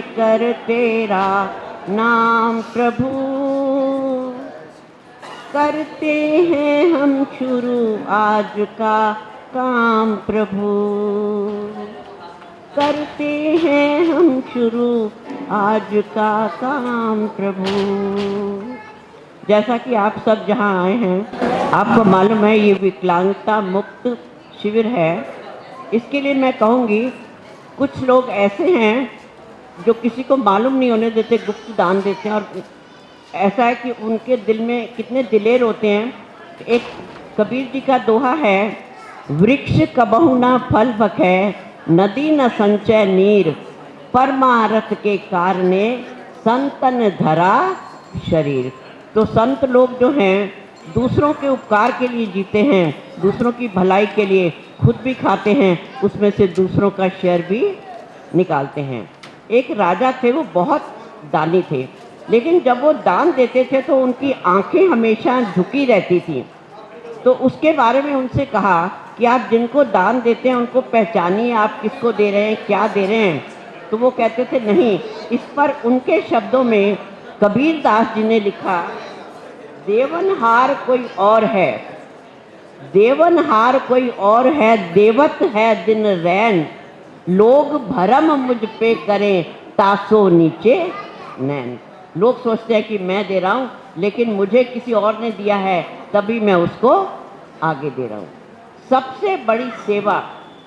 कर तेरा नाम प्रभु, करते हैं हम शुरू आज का काम प्रभु, करते हैं हम शुरू आज का काम प्रभु। जैसा कि आप सब जहाँ आए हैं, आपको मालूम है ये विकलांगता मुक्त शिविर है। इसके लिए मैं कहूँगी, कुछ लोग ऐसे हैं जो किसी को मालूम नहीं होने देते, गुप्त दान देते हैं। और ऐसा है कि उनके दिल में कितने दिलेर होते हैं। एक कबीर जी का दोहा है, वृक्ष कबहु न फल बखै, नदी न संचय नीर, परमारथ के कारणे संतन धरा शरीर। तो संत लोग जो हैं दूसरों के उपकार के लिए जीते हैं, दूसरों की भलाई के लिए, खुद भी खाते हैं, उसमें से दूसरों का शेयर भी निकालते हैं। एक राजा थे, वो बहुत दानी थे, लेकिन जब वो दान देते थे तो उनकी आंखें हमेशा झुकी रहती थी। तो उसके बारे में उनसे कहा कि आप जिनको दान देते हैं उनको पहचानिए, आप किसको दे रहे हैं, क्या दे रहे हैं। तो वो कहते थे नहीं। इस पर उनके शब्दों में कबीर दास जी ने लिखा, देवनहार कोई और है, देवनहार कोई और है, देवत है दिन रैन, लोग भरम मुझ पे करें तासो नीचे नैन। लोग सोचते हैं कि मैं दे रहा हूँ, लेकिन मुझे किसी और ने दिया है, तभी मैं उसको आगे दे रहा हूँ। सबसे बड़ी सेवा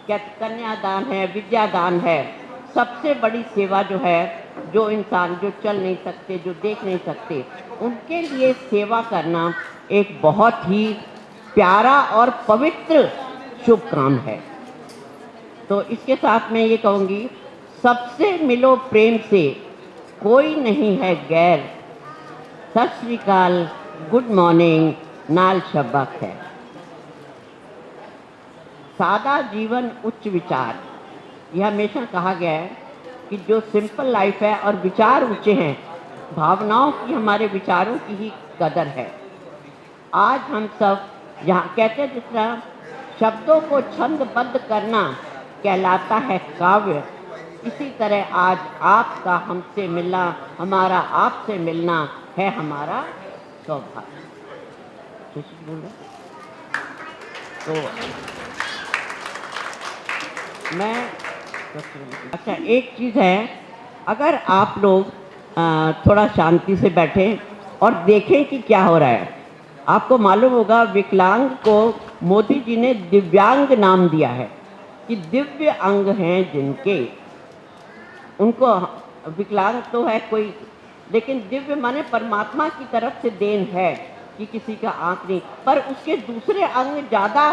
क्या कन्यादान है, विद्यादान है। सबसे बड़ी सेवा जो है, जो इंसान जो चल नहीं सकते, जो देख नहीं सकते, उनके लिए सेवा करना एक बहुत ही प्यारा और पवित्र शुभ काम है। तो इसके साथ मैं ये कहूँगी, सबसे मिलो प्रेम से, कोई नहीं है गैर, सत श्री अकाल, गुड मॉर्निंग, नाल शब्बक है। सादा जीवन उच्च विचार, यह हमेशा कहा गया है कि जो सिंपल लाइफ है और विचार ऊंचे हैं, भावनाओं की, हमारे विचारों की ही कदर है। आज हम सब यहाँ कहते हैं, जिस तरह शब्दों को छंदबद्ध करना कहलाता है काव्य, इसी तरह आज आपका हमसे मिलना, हमारा आपसे मिलना है हमारा सौभाग्य। तो मैं अच्छा, एक चीज़ है, अगर आप लोग थोड़ा शांति से बैठें और देखें कि क्या हो रहा है। आपको मालूम होगा, विकलांग को मोदी जी ने दिव्यांग नाम दिया है, कि दिव्य अंग हैं जिनके, उनको विकलांग तो है कोई, लेकिन दिव्य माने परमात्मा की तरफ से देन है कि किसी का आँख नहीं, पर उसके दूसरे अंग ज़्यादा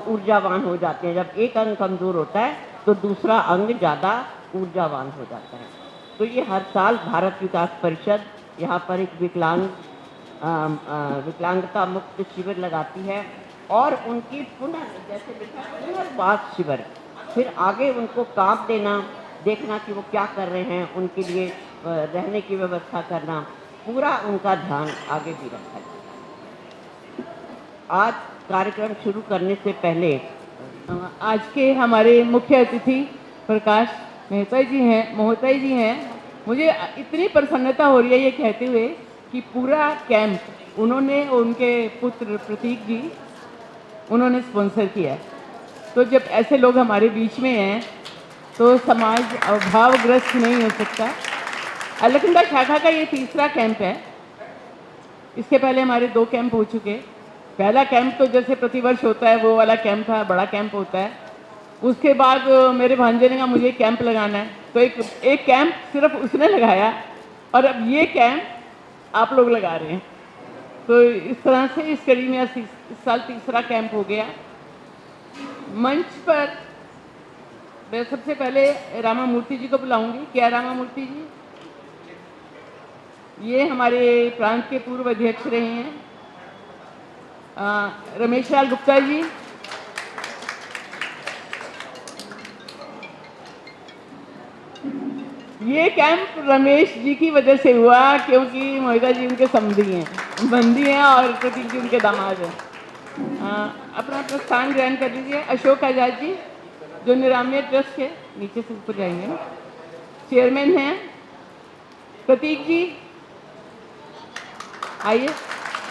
ऊर्जावान हो जाते हैं। जब एक अंग कमज़ोर होता है तो दूसरा अंग ज़्यादा ऊर्जावान हो जाता है। तो ये हर साल भारत विकास परिषद यहाँ पर एक विकलांगता मुक्त शिविर लगाती है, और उनकी पुनर्वास शिविर, फिर आगे उनको काम देना, देखना कि वो क्या कर रहे हैं, उनके लिए रहने की व्यवस्था करना, पूरा उनका ध्यान आगे भी रखा है। आज कार्यक्रम शुरू करने से पहले आज के हमारे मुख्य अतिथि प्रकाश मेहता जी हैं। मुझे इतनी प्रसन्नता हो रही है ये कहते हुए कि पूरा कैंप उन्होंने, उनके पुत्र प्रतीक जी, उन्होंने स्पॉन्सर किया। तो जब ऐसे लोग हमारे बीच में हैं तो समाज अभावग्रस्त नहीं हो सकता। अलकनंदा शाखा का ये तीसरा कैंप है। इसके पहले हमारे 2 कैंप हो चुके। पहला कैंप तो जैसे प्रतिवर्ष होता है वो वाला कैंप था, बड़ा कैंप होता है। उसके बाद मेरे भांजे ने कहा मुझे कैंप लगाना है, तो एक कैंप सिर्फ उसने लगाया, और अब ये कैंप आप लोग लगा रहे हैं। तो इस तरह से इस कड़ी में इस साल तीसरा कैंप हो गया। मंच पर मैं सबसे पहले रामा मूर्ति जी को बुलाऊंगी। क्या रामा मूर्ति जी? ये हमारे प्रांत के पूर्व अध्यक्ष रहे हैं। रमेश लाल गुप्ता जी, ये कैंप रमेश जी की वजह से हुआ, क्योंकि मोहिता जी उनके बंदी हैं और प्रतीक जी उनके दामाद हैं। अपना स्थान ग्रहण कर लीजिए। अशोक आजाद जी, जो निरामय ट्रस्ट के नीचे से ऊपर जाएंगे ना। चेयरमैन हैं प्रतीक जी, आइए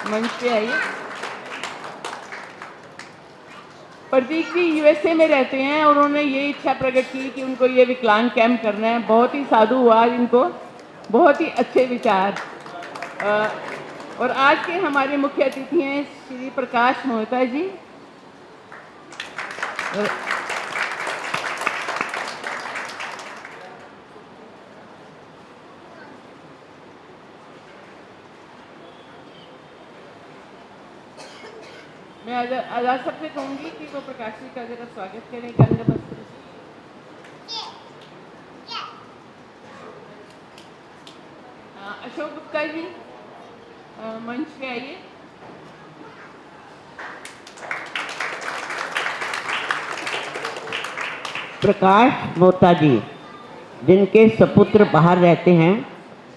मंच पे आइए। प्रतीक जी यूएसए में रहते हैं और उन्होंने ये इच्छा प्रकट की कि उनको ये विकलांग कैंप करना है। बहुत ही साधु हुआ इनको, बहुत ही अच्छे विचार। और आज के हमारे मुख्य अतिथि हैं श्री प्रकाश मोहता जी। मैं आजाद सबसे कहूँगी कि वो प्रकाश जी का जरा स्वागत करें गंध वस्त्र से। अशोक गुप्ता जी मंच पे आइए। प्रकाश मोक्ता जी, जिनके सपुत्र बाहर रहते हैं।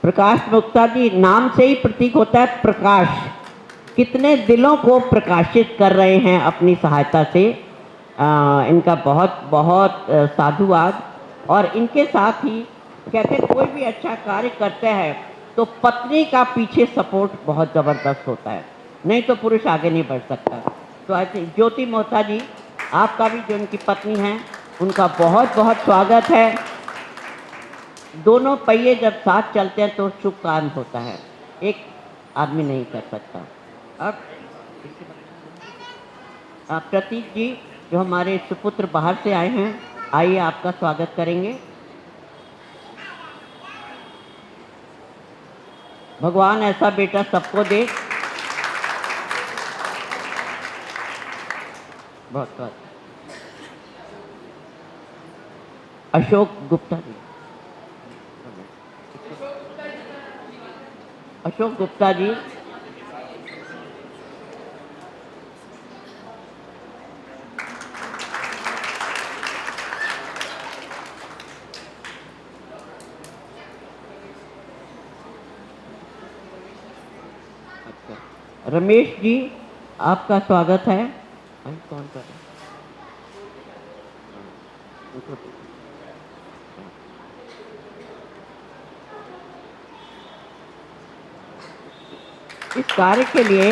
प्रकाश मोक्ता जी, नाम से ही प्रतीक होता है प्रकाश। कितने दिलों को प्रकाशित कर रहे हैं अपनी सहायता से। इनका बहुत बहुत साधुवाद। और इनके साथ ही कहते हैं कोई भी अच्छा कार्य करता है तो पत्नी का पीछे सपोर्ट बहुत ज़बरदस्त होता है, नहीं तो पुरुष आगे नहीं बढ़ सकता। तो आज ज्योति मोक्ता जी, आपका भी जो उनकी पत्नी हैं उनका बहुत बहुत स्वागत है। दोनों पहिए जब साथ चलते हैं तो शुभ काम होता है, एक आदमी नहीं कर सकता। अब प्रतीक जी जो हमारे सुपुत्र बाहर से आए हैं, आइए आपका स्वागत करेंगे। भगवान ऐसा बेटा सबको दे। बहुत बहुत। अशोक गुप्ता जी, अशोक गुप्ता जी रमेश जी, आपका स्वागत है। कौन कर रहा है? इस कार्य के लिए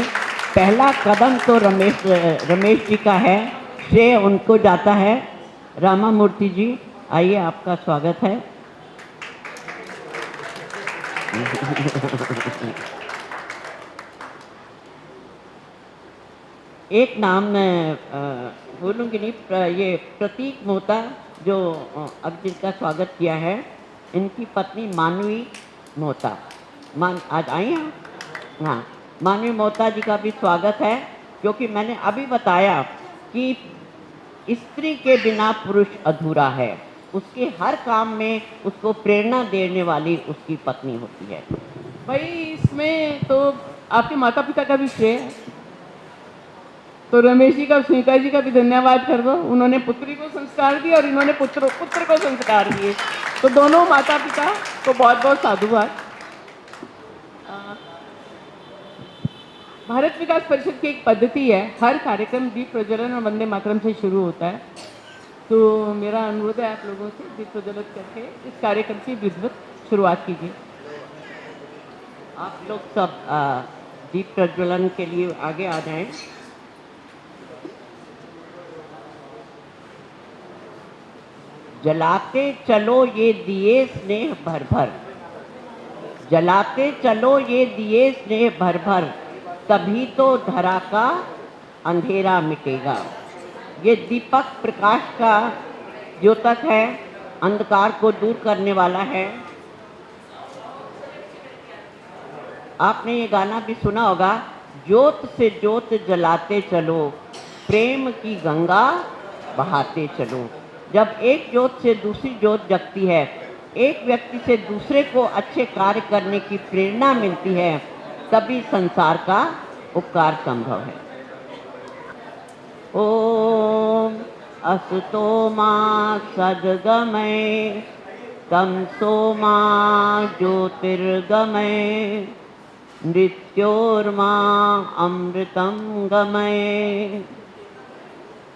पहला कदम तो रमेश जी का है, श्रेय उनको जाता है। रामा मूर्ति जी, आइए आपका स्वागत है। एक नाम मैं बोलूँगी नहीं, ये प्रतीक मोक्ता जो अब जिनका स्वागत किया है, इनकी पत्नी मानवी मोक्ता आज आई हैं। हाँ, मानवी मोक्ता जी का भी स्वागत है, क्योंकि मैंने अभी बताया कि स्त्री के बिना पुरुष अधूरा है। उसके हर काम में उसको प्रेरणा देने वाली उसकी पत्नी होती है। भाई इसमें तो आपके माता पिता का भी श्रेय है, तो रमेश जी का, सुनीता जी का भी धन्यवाद कर दो। उन्होंने पुत्री को संस्कार दिए और इन्होंने पुत्र को संस्कार दिए, तो दोनों माता पिता को बहुत बहुत साधुवाद। भारत विकास परिषद की एक पद्धति है, हर कार्यक्रम दीप प्रज्वलन और वंदे मातरम से शुरू होता है। तो मेरा अनुरोध है आप लोगों से दीप प्रज्वलित करके इस कार्यक्रम की विधिवत शुरुआत कीजिए। आप लोग सब दीप प्रज्वलन के लिए आगे आ जाएं। जलाते चलो ये दिए स्नेह भर भर, जलाते चलो ये दिए स्नेह भर भर, तभी तो धरा का अंधेरा मिटेगा। ये दीपक प्रकाश का द्योतक है, अंधकार को दूर करने वाला है। आपने ये गाना भी सुना होगा, ज्योत से ज्योत जलाते चलो, प्रेम की गंगा बहाते चलो। जब एक ज्योत से दूसरी ज्योत जगती है, एक व्यक्ति से दूसरे को अच्छे कार्य करने की प्रेरणा मिलती है, तभी संसार का उपकार संभव है। ओम असतो मा सद्गमय, तमसो मा ज्योतिर्गमय, मृत्योर्मा अमृतं गमय।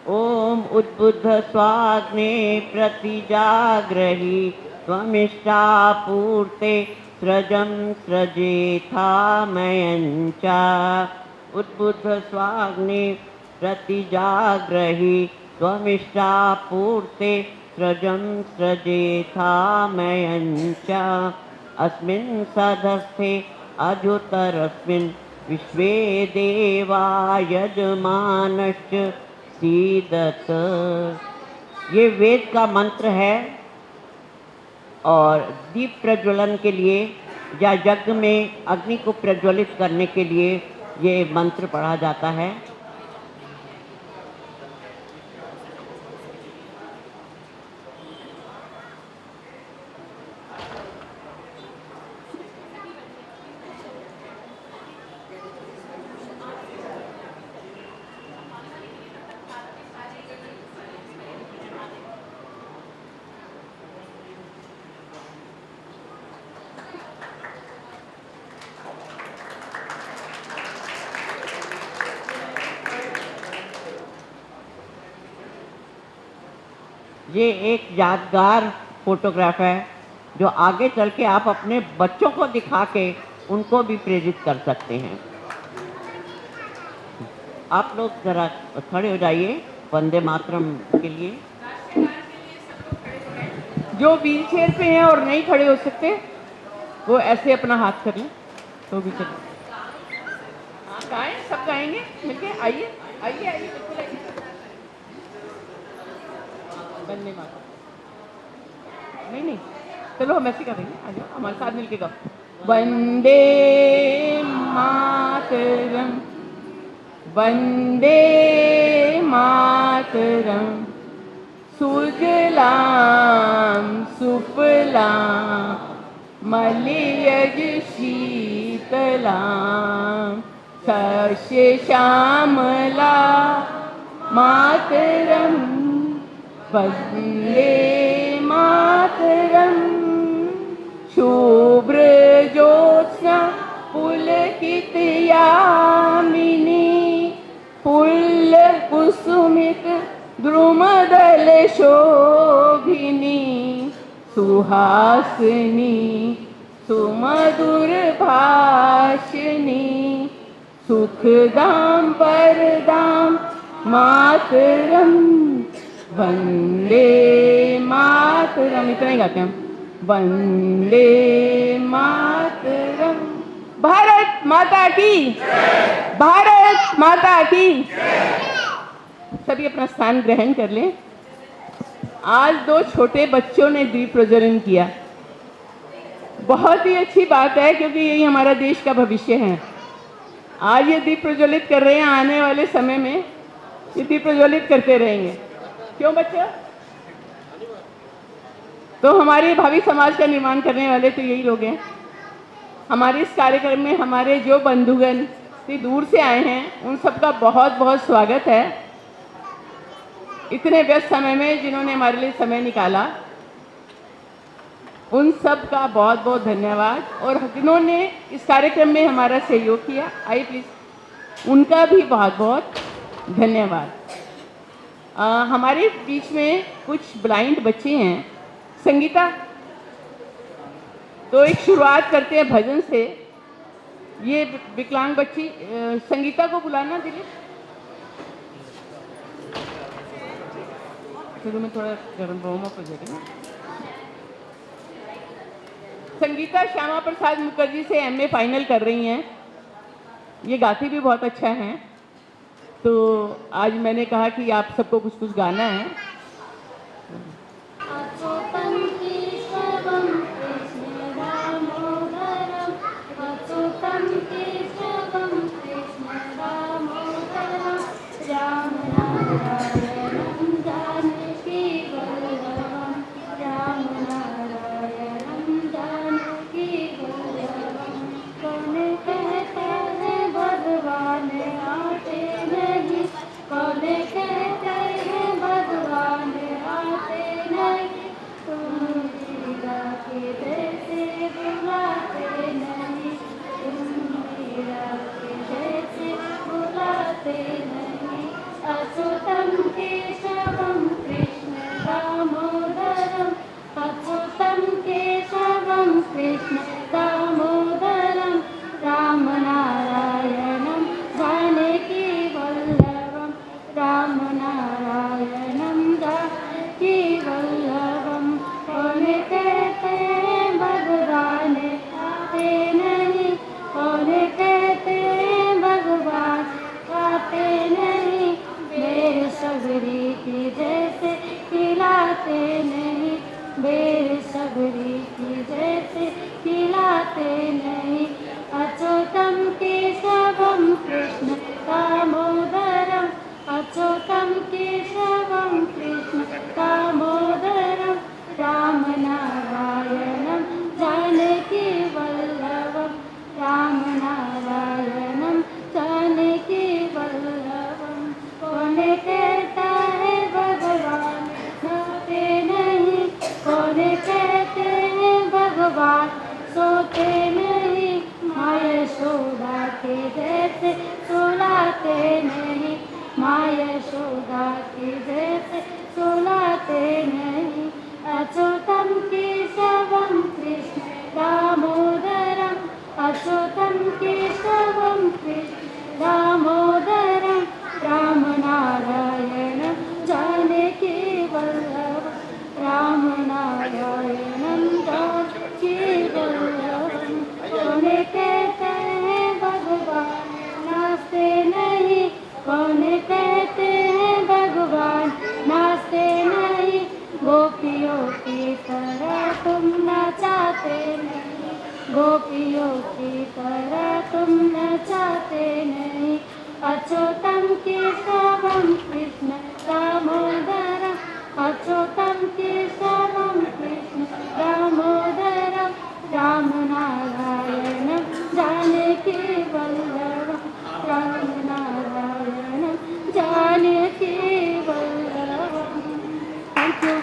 ओम उद्बुद्ध स्वाग्ने प्रतिजाग्रही, त्वमिष्टापूर्ते स्रजं स्रजेथामयञ्च उद्बुद्धस्वाग्ने प्रतिजाग्रही त्वमिष्टापूर्ते स्रजं स्रजेथामयञ्च अस्मिन् सदस्थे अजुतरस्मिन् विश्वे देवा यजमानश्च सीदत। ये वेद का मंत्र है और दीप प्रज्वलन के लिए या यज्ञ में अग्नि को प्रज्वलित करने के लिए ये मंत्र पढ़ा जाता है। ये एक यादगार फोटोग्राफ है जो आगे चल के आप अपने बच्चों को दिखा के उनको भी प्रेरित कर सकते हैं। आप लोग जरा खड़े हो जाइए वंदे मातरम के लिए। जो व्हील चेयर पे हैं और नहीं खड़े हो सकते वो ऐसे अपना हाथ कर लें तो भी चले। हाँ गाएं, सब गाएंगे मिलके। आइए आइए आइए, बिल्कुल आइए। वंदे मातरम। नहीं नहीं, चलो हम ऐसे करेंगे। आ जाओ हमारे साथ मिलके गाओ। वंदे मातरम, वंदे मातरम, सुजलाम सुफलाम मलयज शीतलाम सस्य श्यामला मातरम वंदे मातरम। शुभ्र ज्योत्स्ना पुलकित यामिनी पुल्ल कुसुमित द्रुमदल शोभिनी सुहासिनी सुमधुर भाषिणी सुखदाम परदाम मातरम वंदे मातरम। इतना ही गाते हैं हम। वंदे मातरम। भारत माता की, भारत माता की। सभी अपना स्थान ग्रहण कर लें। आज 2 छोटे बच्चों ने दीप प्रज्वलन किया। बहुत ही अच्छी बात है क्योंकि यही हमारा देश का भविष्य है। आज ये दीप प्रज्वलित कर रहे हैं, आने वाले समय में ये दीप प्रज्वलित करते रहेंगे। क्यों बच्चों? तो हमारे भावी समाज का निर्माण करने वाले तो यही लोग हैं। हमारे इस कार्यक्रम में हमारे जो बंधुगण इतनी दूर से आए हैं उन सबका बहुत बहुत स्वागत है। इतने व्यस्त समय में जिन्होंने हमारे लिए समय निकाला उन सब का बहुत बहुत धन्यवाद। और जिन्होंने इस कार्यक्रम में हमारा सहयोग किया, आइए प्लीज़, उनका भी बहुत बहुत धन्यवाद। हमारे बीच में कुछ ब्लाइंड बच्चे हैं। संगीता, तो एक शुरुआत करते हैं भजन से। ये विकलांग बच्ची संगीता को बुलाना दिलीप। शुरू में थोड़ा गर्म वार्म अप हो जाएगा ना। संगीता श्यामा प्रसाद मुखर्जी से MA फाइनल कर रही हैं। ये गाती भी बहुत अच्छा हैं। तो आज मैंने कहा कि आप सबको कुछ कुछ गाना है। कृष्ण दामोदरं रामनारायणं जानकी वल्लभं रामनारायणं जानकी वल्लभं कौन कहते हैं भगवान आते नहीं, कौन कहते हैं भगवान आते नहीं, बेर सबरी की जैसे खिलाते नहीं, बेर सबरी की जैसे खिलाते नहीं, अच्युतं केशवं कृष्ण दामोदरं, अच्युतं केशवं कृष्ण दामोदरं रामनारायणं जानकी वल्लभं रामनारायणं जानकी वल्लभं कौन कहता है भगवान सोते नहीं, कौन कहते हैं भगवान सोते नहीं, माँ यशोदा के जैसे सुलाते नहीं, माँ यशोदा के जैसे सुलाते नहीं, अच्युतं केशवं कृष्ण दामोदरं, अच्युतं केशवं कृष्ण दामोदरं रामनारायणं जानकी वल्लभं रामनारायणं जानकी वल्लभं कौन कहते हैं भगवान नाचते नहीं, कौन कहते हैं भगवान नाचते नहीं, गोपियों की तरह तुम नचाते नहीं, गोपियों की तरह तुम नचाते नहीं, अच्युतं केशवं कृष्ण दामोदरं, अच्युतं केशवं कृष्ण दामोदरं रामनारायणं जानकी वल्लभं रामनारायणं जानकी वल्लभं। Thank you.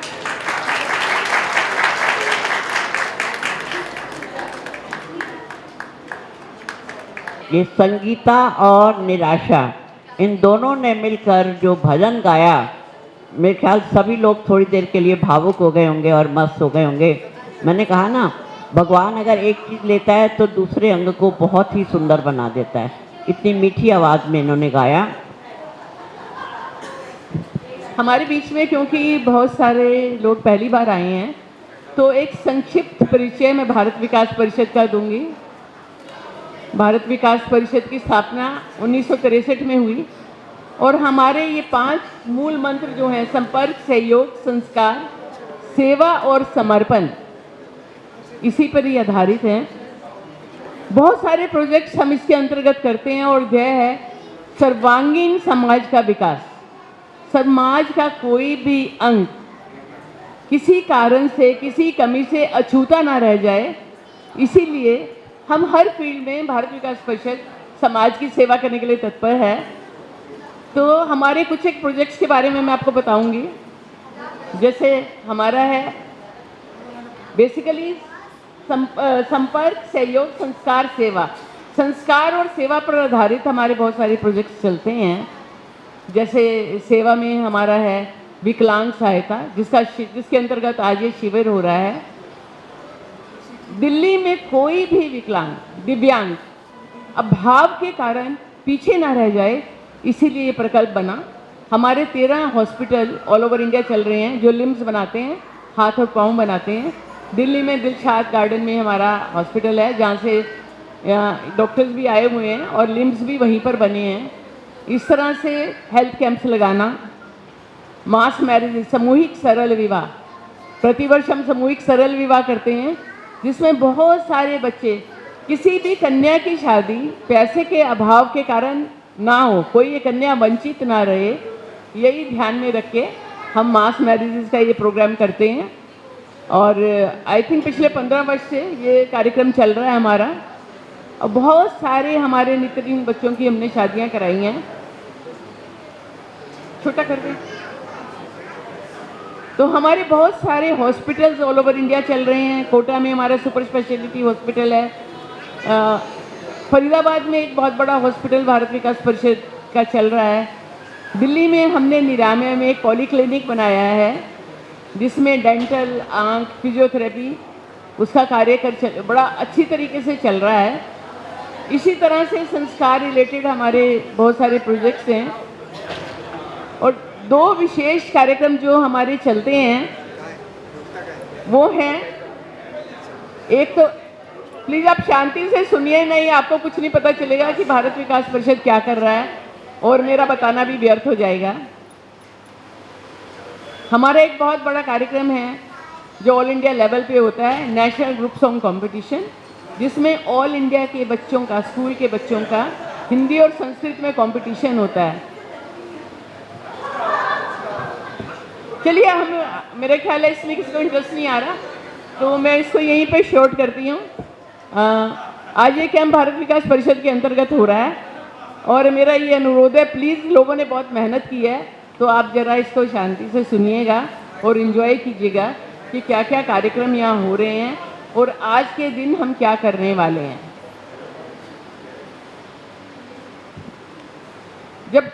ये संगीता और निराशा इन दोनों ने मिलकर जो भजन गाया, मेरे ख्याल सभी लोग थोड़ी देर के लिए भावुक हो गए होंगे और मस्त हो गए होंगे। मैंने कहा ना, भगवान अगर एक चीज़ लेता है तो दूसरे अंग को बहुत ही सुंदर बना देता है। इतनी मीठी आवाज़ में इन्होंने गाया। हमारे बीच में क्योंकि बहुत सारे लोग पहली बार आए हैं, तो एक संक्षिप्त परिचय मैं भारत विकास परिषद का दूंगी। भारत विकास परिषद की स्थापना 1963 में हुई और हमारे ये 5 मूल मंत्र जो हैं, संपर्क, सहयोग, संस्कार, सेवा और समर्पण, इसी पर ही आधारित हैं। बहुत सारे प्रोजेक्ट्स हम इसके अंतर्गत करते हैं और ध्येय है सर्वांगीण समाज का विकास। समाज का कोई भी अंग किसी कारण से, किसी कमी से अछूता ना रह जाए, इसीलिए हम हर फील्ड में भारत विकास परिषद समाज की सेवा करने के लिए तत्पर है। तो हमारे कुछ एक प्रोजेक्ट्स के बारे में मैं आपको बताऊंगी। जैसे हमारा है बेसिकली संपर्क, सहयोग, संस्कार, सेवा। संस्कार और सेवा पर आधारित हमारे बहुत सारे प्रोजेक्ट्स चलते हैं। जैसे सेवा में हमारा है विकलांग सहायता, जिसके अंतर्गत आज ये शिविर हो रहा है। दिल्ली में कोई भी विकलांग, दिव्यांग अभाव के कारण पीछे ना रह जाए, इसीलिए ये प्रकल्प बना। हमारे 13 हॉस्पिटल ऑल ओवर इंडिया चल रहे हैं जो लिम्स बनाते हैं, हाथ और पाँव बनाते हैं। दिल्ली में दिलशाद गार्डन में हमारा हॉस्पिटल है, जहाँ से डॉक्टर्स भी आए हुए हैं और लिम्स भी वहीं पर बने हैं। इस तरह से हेल्थ कैंप्स लगाना, मास मैरिज, सामूहिक सरल विवाह। प्रतिवर्ष हम सामूहिक सरल विवाह करते हैं, जिसमें बहुत सारे बच्चे, किसी भी कन्या की शादी पैसे के अभाव के कारण ना हो, कोई ये कन्या वंचित ना रहे, यही ध्यान में रख के हम मास मैरिजेस का ये प्रोग्राम करते हैं। और आई थिंक पिछले 15 वर्ष से ये कार्यक्रम चल रहा है हमारा, और बहुत सारे हमारे नेत्रहीन बच्चों की हमने शादियां कराई हैं। छोटा कर दें तो हमारे बहुत सारे हॉस्पिटल्स ऑल ओवर इंडिया चल रहे हैं। कोटा में हमारा सुपर स्पेशलिटी हॉस्पिटल है। फरीदाबाद में एक बहुत बड़ा हॉस्पिटल भारत विकास परिषद का चल रहा है। दिल्ली में हमने निरामय में एक पॉलीक्लिनिक बनाया है, जिसमें डेंटल, आँख, फिजियोथेरेपी उसका बड़ा अच्छी तरीके से चल रहा है। इसी तरह से संस्कार रिलेटेड हमारे बहुत सारे प्रोजेक्ट्स हैं और 2 विशेष कार्यक्रम जो हमारे चलते हैं वो हैं, एक तो प्लीज़ आप शांति से सुनिए, नहीं आपको कुछ नहीं पता चलेगा कि भारत विकास परिषद क्या कर रहा है और मेरा बताना भी व्यर्थ हो जाएगा। हमारा एक बहुत बड़ा कार्यक्रम है जो ऑल इंडिया लेवल पे होता है, नेशनल ग्रुप सॉन्ग कंपटीशन, जिसमें ऑल इंडिया के बच्चों का, स्कूल के बच्चों का हिंदी और संस्कृत में कंपटीशन होता है। चलिए, मेरे ख्याल है इसमें किसी को इंटरेस्ट नहीं आ रहा तो मैं इसको यहीं पे शॉर्ट करती हूँ। आज ये कैंप भारत विकास परिषद के अंतर्गत हो रहा है और मेरा ये अनुरोध है, प्लीज़ लोगों ने बहुत मेहनत की है तो आप ज़रा इसको शांति से सुनिएगा और इन्जॉय कीजिएगा कि क्या क्या कार्यक्रम यहाँ हो रहे हैं और आज के दिन हम क्या करने वाले हैं। जब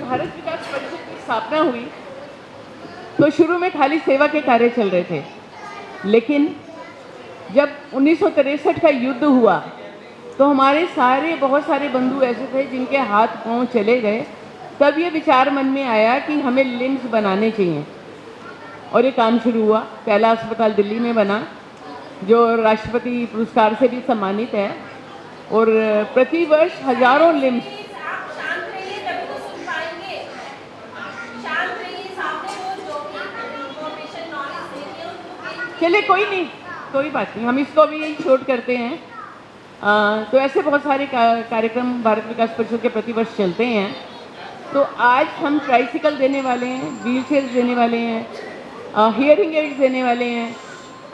भारत विकास परिषद की स्थापना हुई तो शुरू में खाली सेवा के कार्य चल रहे थे, लेकिन जब 1963 का युद्ध हुआ तो हमारे बहुत सारे बंधु ऐसे थे जिनके हाथ पांव चले गए। तब ये विचार मन में आया कि हमें लिम्स बनाने चाहिए और ये काम शुरू हुआ। पहला अस्पताल दिल्ली में बना जो राष्ट्रपति पुरस्कार से भी सम्मानित है और प्रतिवर्ष हजारों लिम्स। चलिए कोई नहीं, कोई बात नहीं, हम इसको भी छोड़ करते हैं। तो ऐसे बहुत सारे कार्यक्रम भारत विकास परिषद के प्रतिवर्ष चलते हैं। तो आज हम ट्राइसिकल देने वाले हैं, व्हील चेयर्स देने वाले हैं, हियरिंग एड्स देने वाले हैं।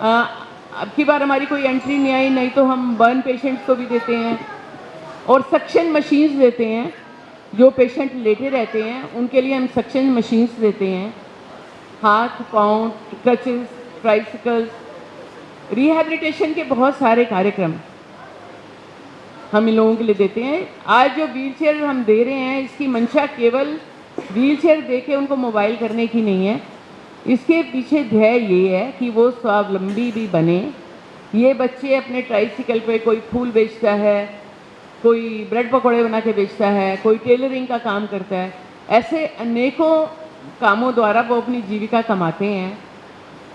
अब की बार हमारी कोई एंट्री नहीं आई, नहीं तो हम बर्न पेशेंट्स को भी देते हैं और सक्शन मशीन्स देते हैं। जो पेशेंट लेटे रहते हैं उनके लिए हम सक्शन मशीन्स देते हैं। हाथ पाँव, क्रचेस, ट्राइसिकल्स, रिहैबिलिटेशन के बहुत सारे कार्यक्रम हम इन लोगों के लिए देते हैं। आज जो व्हील चेयर हम दे रहे हैं इसकी मंशा केवल व्हील चेयर दे के उनको मोबाइल करने की नहीं है। इसके पीछे ध्येय ये है कि वो स्वावलंबी भी बने। ये बच्चे अपने ट्राइसिकल पे कोई फूल बेचता है, कोई ब्रेड पकौड़े बना के बेचता है, कोई टेलरिंग का काम करता है। ऐसे अनेकों कामों द्वारा वो अपनी जीविका कमाते हैं।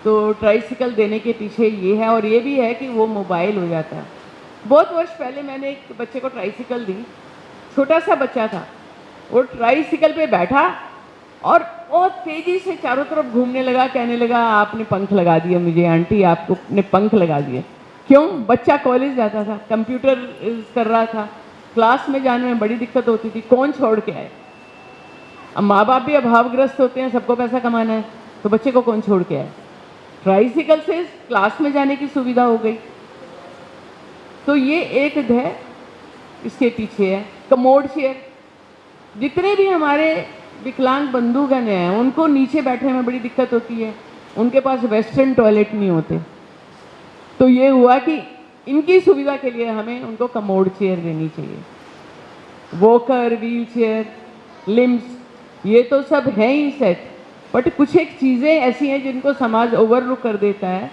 तो ट्राइसिकल देने के पीछे ये है और ये भी है कि वो मोबाइल हो जाता है। बहुत वर्ष पहले मैंने एक बच्चे को ट्राइसिकल दी, छोटा सा बच्चा था, वो ट्राइसिकल पे बैठा और बहुत तेज़ी से चारों तरफ घूमने लगा, कहने लगा आपने पंख लगा दिए मुझे आंटी, आपने पंख लगा दिए। क्यों? बच्चा कॉलेज जाता था, कंप्यूटर कर रहा था, क्लास में जाने में बड़ी दिक्कत होती थी, कौन छोड़ के आए। अब माँ बाप भी अभावग्रस्त होते हैं, सबको पैसा कमाना है, तो बच्चे को कौन छोड़ के आए। ट्राइसिकल से क्लास में जाने की सुविधा हो गई। तो ये एक ध्येय इसके पीछे है। कमोड चेयर, जितने भी हमारे विकलांग बंधुगण हैं उनको नीचे बैठने में बड़ी दिक्कत होती है, उनके पास वेस्टर्न टॉयलेट नहीं होते। तो ये हुआ कि इनकी सुविधा के लिए हमें उनको कमोड चेयर देनी चाहिए। वॉकर, व्हील चेयर, लिम्स, ये तो सब हैं ही सेट, बट कुछ एक चीज़ें ऐसी हैं जिनको समाज ओवरलुक कर देता है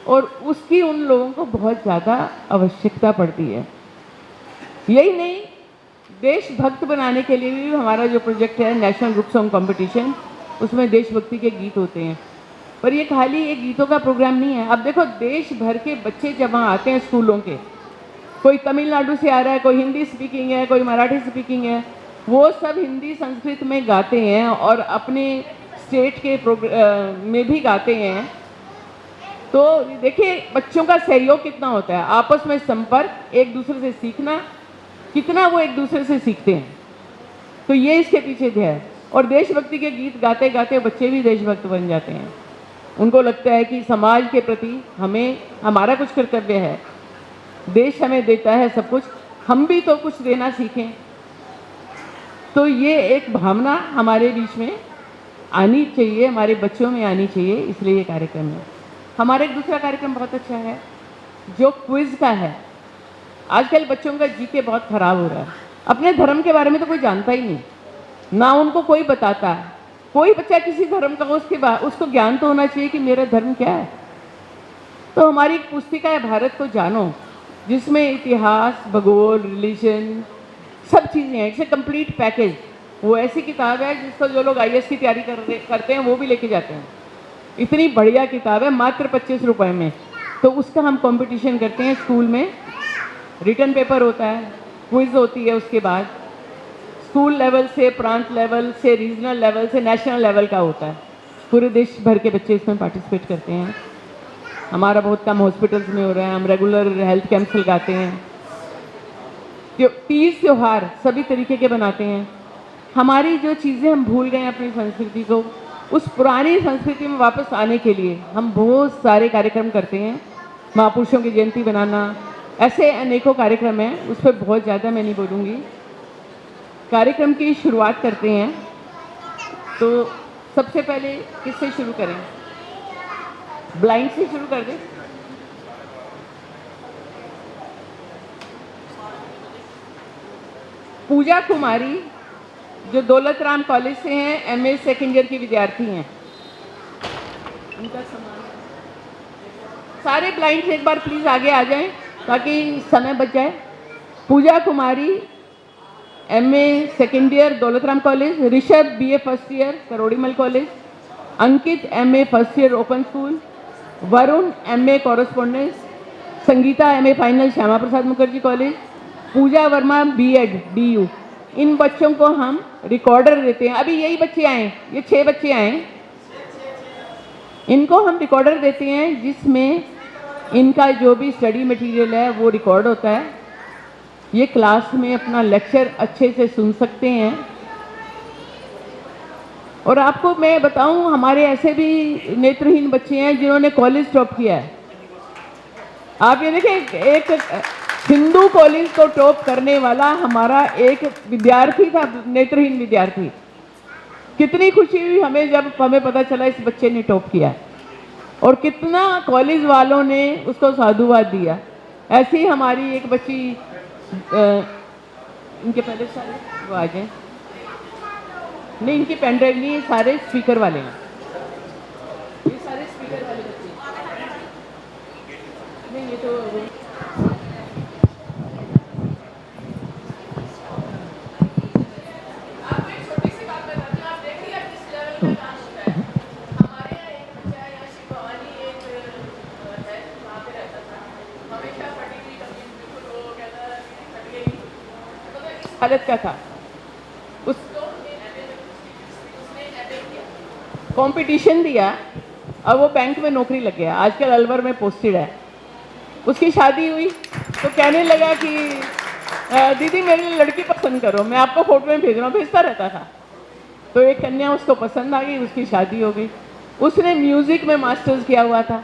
और उसकी उन लोगों को बहुत ज़्यादा आवश्यकता पड़ती है। यही नहीं, देशभक्त बनाने के लिए भी हमारा जो प्रोजेक्ट है नेशनल ग्रुप सॉन्ग कंपटीशन, उसमें देशभक्ति के गीत होते हैं। पर ये खाली एक गीतों का प्रोग्राम नहीं है। अब देखो, देश भर के बच्चे जब वहाँ आते हैं स्कूलों के, कोई तमिलनाडु से आ रहा है, कोई हिंदी स्पीकिंग है, कोई मराठी स्पीकिंग है, वो सब हिंदी संस्कृत में गाते हैं और अपने स्टेट के में भी गाते हैं। तो देखिए बच्चों का सहयोग कितना होता है, आपस में संपर्क, एक दूसरे से सीखना, कितना वो एक दूसरे से सीखते हैं। तो ये इसके पीछे ध्येय है। और देशभक्ति के गीत गाते गाते बच्चे भी देशभक्त बन जाते हैं। उनको लगता है कि समाज के प्रति हमारा कुछ कर्तव्य है, देश हमें देता है सब कुछ, हम भी तो कुछ देना सीखें। तो ये एक भावना हमारे बीच में आनी चाहिए, हमारे बच्चों में आनी चाहिए, इसलिए ये कार्यक्रम है। हमारा एक दूसरा कार्यक्रम बहुत अच्छा है जो क्विज़ का है। आजकल बच्चों का जीके बहुत ख़राब हो रहा है, अपने धर्म के बारे में तो कोई जानता ही नहीं, ना उनको कोई बताता है। कोई बच्चा किसी धर्म का उसको ज्ञान तो होना चाहिए कि मेरा धर्म क्या है। तो हमारी एक पुस्तिका है भारत को जानो, जिसमें इतिहास, भूगोल, रिलीजन सब चीज़ें हैं। It's a complete package. वो ऐसी किताब है जिसको जो लोग IAS की तैयारी करते हैं वो भी लेके जाते हैं। इतनी बढ़िया किताब है, मात्र 25 रुपए में। तो उसका हम कंपटीशन करते हैं स्कूल में। रिटन पेपर होता है, क्विज होती है, उसके बाद स्कूल लेवल से, प्रांत लेवल से, रीजनल लेवल से, नेशनल लेवल का होता है। पूरे देश भर के बच्चे इसमें पार्टिसिपेट करते हैं। हमारा बहुत कम हॉस्पिटल्स में हो रहा है। हम रेगुलर हेल्थ कैंप्स लगाते हैं। तीज त्योहार सभी तरीके के बनाते हैं। हमारी जो चीज़ें हम भूल गए हैं अपनी संस्कृति को, उस पुरानी संस्कृति में वापस आने के लिए हम बहुत सारे कार्यक्रम करते हैं। महापुरुषों की जयंती बनाना, ऐसे अनेकों कार्यक्रम हैं, उस पर बहुत ज़्यादा मैं नहीं बोलूँगी। कार्यक्रम की शुरुआत करते हैं। तो सबसे पहले किससे शुरू करें? ब्लाइंड से शुरू कर दें। पूजा कुमारी जो दौलत राम कॉलेज से हैं, MA सेकेंड ईयर की विद्यार्थी हैं। उनका सम्मान। सारे ब्लाइंड एक बार प्लीज आगे आ जाएं ताकि समय बच जाए। Pooja Kumari MA second year Daulat Ram college, Rishabh BA first year Karorimal college, Ankit MA first year open school, Varun MA correspondence, Sangeeta MA final Shyama Prasad Mukherjee college, Pooja Verma B.Ed DU। इन बच्चों को हम रिकॉर्डर देते हैं। अभी यही बच्चे आए, ये 6 बच्चे आए। इनको हम रिकॉर्डर देते हैं जिसमें इनका जो भी स्टडी मटेरियल है वो रिकॉर्ड होता है। ये क्लास में अपना लेक्चर अच्छे से सुन सकते हैं। और आपको मैं बताऊं, हमारे ऐसे भी नेत्रहीन बच्चे हैं जिन्होंने कॉलेज टॉप किया है। आप ये देखें, एक हिंदू कॉलेज को टॉप करने वाला हमारा एक विद्यार्थी था, नेत्रहीन विद्यार्थी। कितनी खुशी हुई हमें जब हमें पता चला इस बच्चे ने टॉप किया, और कितना कॉलेज वालों ने उसको साधुवाद दिया। ऐसी ही हमारी एक बच्ची, इनके पहले सारे वो आ जाए, नहीं इनकी पेनड्राइव नहीं, ये सारे स्पीकर वाले हैं, ये सारे स्पीकर वाले बच्चे। नहीं ये तो आपको एक छोटी सी बात बताती हूँ। आप देखिए आप किस लेवल का काम होता है। हमारे यहाँ एक बच्चा है, यहाँ शिवानी एक है, वहाँ पे रहता था। हमेशा फटी हुई कमीज, बिल्कुल वो कहता था कि फट गई, मतलब इस हालत का था। उसको कंपटीशन दिया, अब वो बैंक में नौकरी लग गया, आजकल अलवर में पोस्टेड है। उसकी शादी हुई तो कहने लगा कि दीदी मेरे लिए लड़की पसंद करो, मैं आपको फोटो में भेज रहा हूँ, भेजता रहता था। तो एक कन्या उसको पसंद आ गई, उसकी शादी हो गई। उसने म्यूज़िक में मास्टर्स किया हुआ था,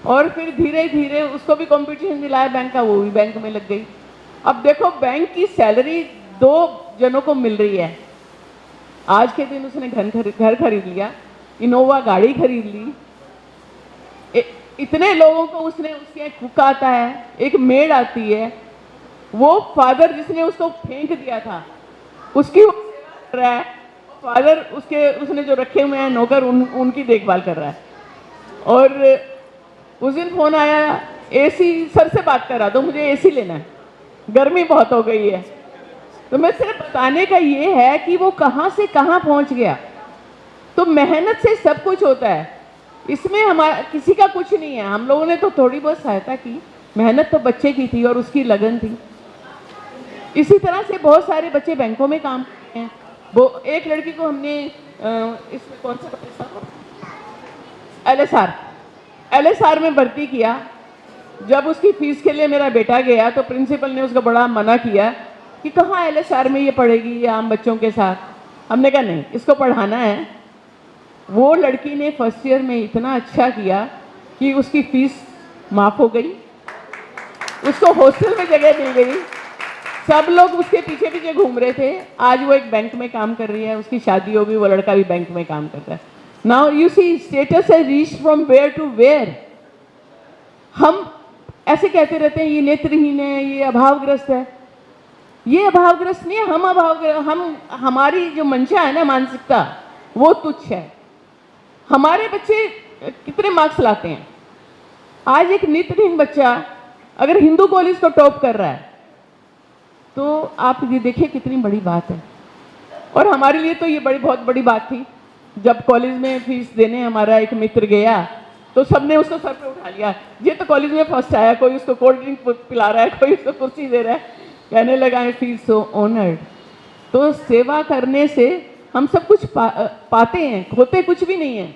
और फिर धीरे धीरे उसको भी कंपटीशन दिलाया बैंक का, वो भी बैंक में लग गई। अब देखो बैंक की सैलरी 2 जनों को मिल रही है। आज के दिन उसने घर खरीद लिया, इनोवा गाड़ी खरीद ली। इतने लोगों को उसने, उसके कुक आता है, एक मेड आती है, वो फादर जिसने उसको फेंक दिया था उसकी सेवा कर रहा है, फादर उसने जो रखे हुए हैं नौकर उनकी देखभाल कर रहा है। और उस दिन फोन आया, AC सर से बात करा दो, मुझे AC लेना है, गर्मी बहुत हो गई है। तो मैं सिर्फ बताने का ये है कि वो कहाँ से कहाँ पहुँच गया। तो मेहनत से सब कुछ होता है, इसमें हमारा किसी का कुछ नहीं है। हम लोगों ने तो थोड़ी बहुत सहायता की, मेहनत तो बच्चे की थी और उसकी लगन थी। इसी तरह से बहुत सारे बच्चे बैंकों में काम करते हैं। वो एक लड़की को हमने इसमें कौन सा LSR में भर्ती किया। जब उसकी फीस के लिए मेरा बेटा गया तो प्रिंसिपल ने उसको बड़ा मना किया कि कहाँ LSR में ये पढ़ेगी ये आम बच्चों के साथ। हमने कहा नहीं, इसको पढ़ाना है। वो लड़की ने फर्स्ट ईयर में इतना अच्छा किया कि उसकी फीस माफ़ हो गई, उसको हॉस्टल में जगह मिल गई। सब लोग उसके पीछे पीछे घूम रहे थे। आज वो एक बैंक में काम कर रही है, उसकी शादी हो गई, वो लड़का भी बैंक में काम करता है। Now you see status has reached from where to where. हम ऐसे कहते रहते हैं ये नेत्रहीन है, ये अभावग्रस्त है। ये अभावग्रस्त नहीं है, हम हमारी जो मंशा है ना, मानसिकता, वो तुच्छ है। हमारे बच्चे कितने मार्क्स लाते हैं? आज एक नेत्रहीन बच्चा अगर हिंदू कॉलेज को टॉप कर रहा है तो आप ये देखिए कितनी बड़ी बात है। और हमारे लिए तो ये बहुत बड़ी बात थी। जब कॉलेज में फीस देने हमारा एक मित्र गया तो सबने उसको सर पे उठा लिया, ये तो कॉलेज में फर्स्ट आया, कोई उसको कोल्ड ड्रिंक पिला रहा है, कोई उसको कुर्सी दे रहा है, कहने लगा आई फील सो ऑनर्ड। तो सेवा करने से हम सब कुछ पाते हैं, खोते कुछ भी नहीं है।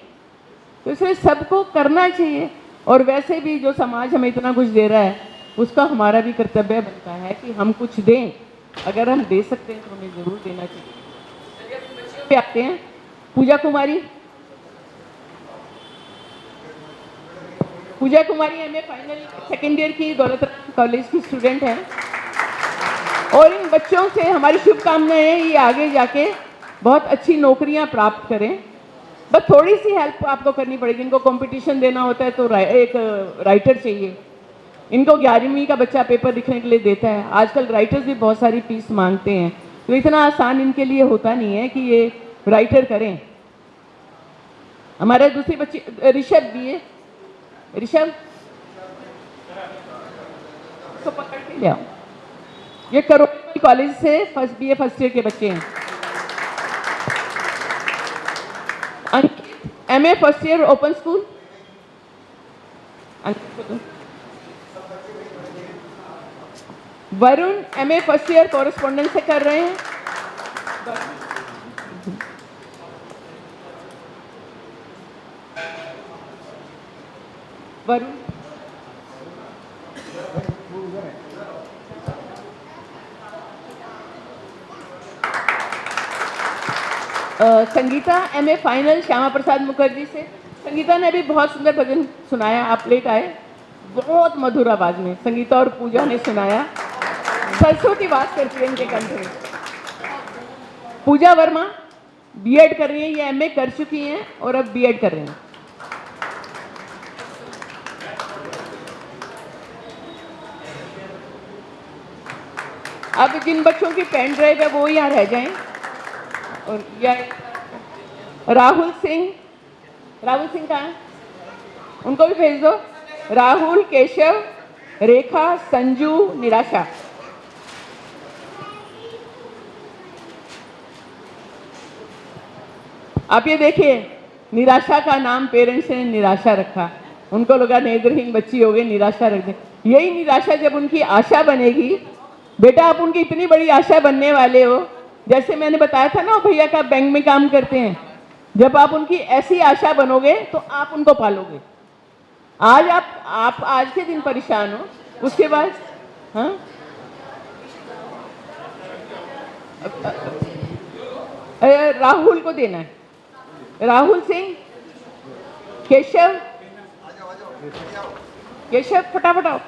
तो इसलिए सबको करना चाहिए। और वैसे भी जो समाज हमें इतना कुछ दे रहा है उसका हमारा भी कर्तव्य बनता है कि हम कुछ दें। अगर हम दे सकते हैं तो हमें ज़रूर देना चाहिए। चलिए अपने बच्चियों पे आते हैं। पूजा कुमारी, पूजा कुमारी एमए फाइनल सेकेंड ईयर की दौलत राम कॉलेज की स्टूडेंट है। और इन बच्चों से हमारी शुभकामनाएं हैं ये आगे जाके बहुत अच्छी नौकरियां प्राप्त करें। बस थोड़ी सी हेल्प आपको करनी पड़ेगी। इनको कंपटीशन देना होता है तो एक राइटर चाहिए। इनको 11वीं का बच्चा पेपर लिखने के लिए देता है। आजकल राइटर्स भी बहुत सारी फीस मांगते हैं, तो इतना आसान इनके लिए होता नहीं है कि ये राइटर करें। हमारे दूसरी बच्ची ऋषभ भी है। ऋषभ को पकड़ के ले आओ। ये करोल कॉलेज से BA फर्स्ट ईयर के बच्चे हैं। अंकित MA first year open school. Varun MA first year correspondence से कर रहे हैं। वरुण संगीता MA फाइनल श्यामा प्रसाद मुखर्जी से। संगीता ने भी बहुत सुंदर भजन सुनाया। आप लेट आए, बहुत मधुर आवाज में संगीता और पूजा ने सुनाया। सरस्वती वास करती है इनके कंठ में। पूजा वर्मा B.Ed कर रही है। ये MA कर चुकी हैं और अब B.Ed कर रही हैं। अब जिन बच्चों की पेन ड्राइव है वो यहाँ रह जाएं। और राहुल सिंह कहाँ है? उनको भी भेज दो। राहुल, केशव, रेखा, संजू, निराशा। आप ये देखिए, निराशा का नाम पेरेंट्स ने निराशा रखा। उनको लगा नेत्रहीन बच्ची हो गई, निराशा रख दे। यही निराशा जब उनकी आशा बनेगी, बेटा आप उनकी इतनी बड़ी आशा बनने वाले हो। जैसे मैंने बताया था ना, भैया का बैंक में काम करते हैं। जब आप उनकी ऐसी आशा बनोगे तो आप उनको पालोगे। आज आप आज के दिन परेशान हो, उसके बाद हाँ राहुल को देना है। राहुल सिंह, केशव फटाफट आओ।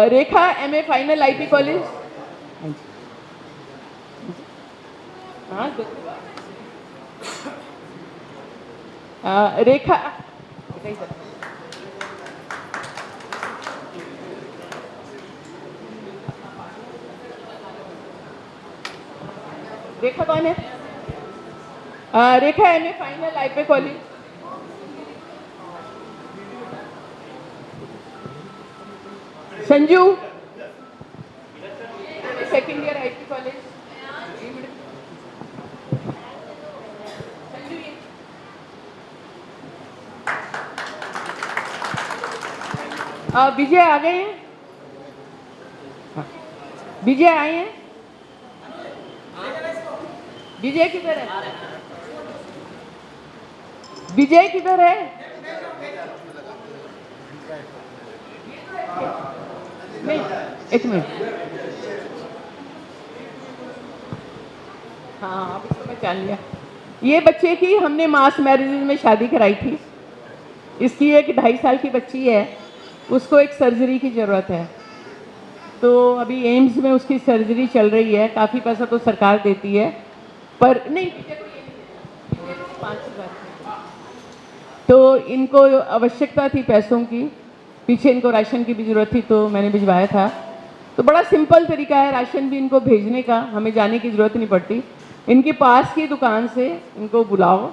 Rekha MA final IP college. हाँ रेखा रेखा कौन है? Rekha MA final IP college. Sanju second year IP college. Vijay आ गए हैं? विजय आए हैं? विजय किधर है? विजय किधर है? नहीं, एक मिनट। हाँ अब इसको पहचान लिया। ये बच्चे की हमने मास मैरिजेज में शादी कराई थी। इसकी एक 2.5 साल की बच्ची है, उसको एक सर्जरी की ज़रूरत है। तो अभी एम्स में उसकी सर्जरी चल रही है। काफ़ी पैसा तो सरकार देती है, पर नहीं 5,000। तो इनको आवश्यकता थी पैसों की, पीछे इनको राशन की भी ज़रूरत थी, तो मैंने भिजवाया था। तो बड़ा सिंपल तरीका है राशन भी इनको भेजने का, हमें जाने की ज़रूरत नहीं पड़ती। इनके पास की दुकान से इनको बुलाओ,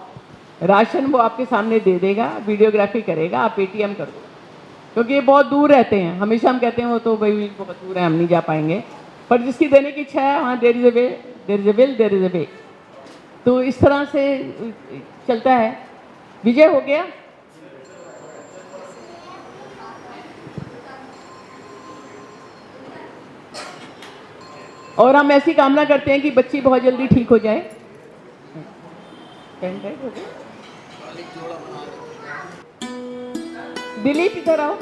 राशन वो आपके सामने दे देगा, वीडियोग्राफी करेगा, आप पेटीएम कर दो, क्योंकि ये बहुत दूर रहते हैं। हमेशा हम कहते हैं वो तो भाई बहुत दूर है, हम नहीं जा पाएंगे, पर जिसकी देने की इच्छा है वहाँ there is a way, there is a will, there is a way. तो इस तरह से चलता है। विजय हो गया। और हम ऐसी कामना करते हैं कि बच्ची बहुत जल्दी ठीक हो जाए। दिलीप इधर आओ।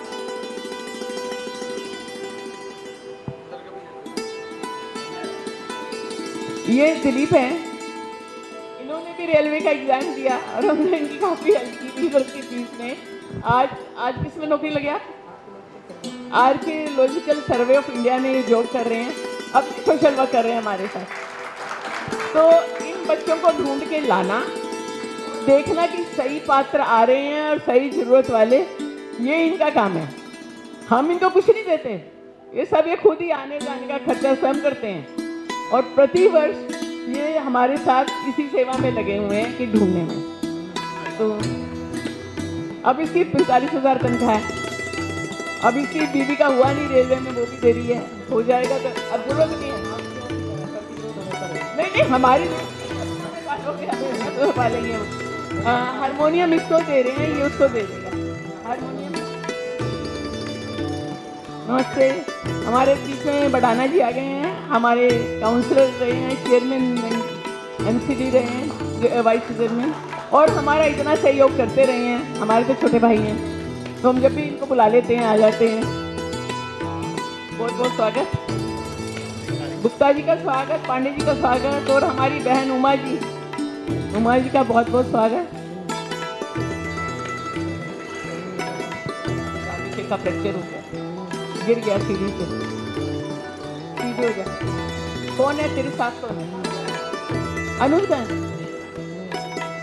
ये दिलीप है, इन्होंने भी रेलवे का एग्जाम दिया और हमने इनकी काफी हेल्प की यूनिवर्सिटी फीस में। आज किस में नौकरी लगे आप? आर्कियोलॉजिकल सर्वे ऑफ इंडिया में ये जॉब कर रहे हैं, अब सोशल वर्क कर रहे हैं हमारे साथ। तो इन बच्चों को ढूंढ के लाना, देखना कि सही पात्र आ रहे हैं और सही जरूरत वाले, ये इनका काम है। हम इनको कुछ नहीं देते, ये सब ये खुद ही आने जाने का खर्चा स्वयं करते हैं और प्रति वर्ष ये हमारे साथ इसी सेवा में लगे हुए हैं कि ढूंढने में। तो अब इसकी 45,000 तनख्वाह है। अब इसकी बीवी का हुआ नहीं रेलवे में, वो भी दे रही है, हो जाएगा तो अब जरूरत नहीं है। नहीं हमारी तो पालेंगे। हारमोनियम इसको दे रहे हैं, ये उसको दे देगा हारमोनियम। नमस्ते। हमारे बीच में बडाना जी आ गए हैं, हमारे काउंसलर रहे हैं, चेयरमैन एमसीडी रहे हैं, वाइस चेयरमैन, और हमारा इतना सहयोग करते रहे हैं। हमारे तो छोटे भाई हैं, तो हम जब भी इनको बुला लेते हैं आ जाते हैं। बहुत बहुत स्वागत। गुप्ता जी का स्वागत, पांडे जी का स्वागत, और हमारी बहन उमा जी का बहुत बहुत स्वागत। पीछे का फ्रैक्चर हो गया, गिर गया सीढ़ी से, सीधे हो गया। कौन है तेरे साथ? कौन है? अनुज है।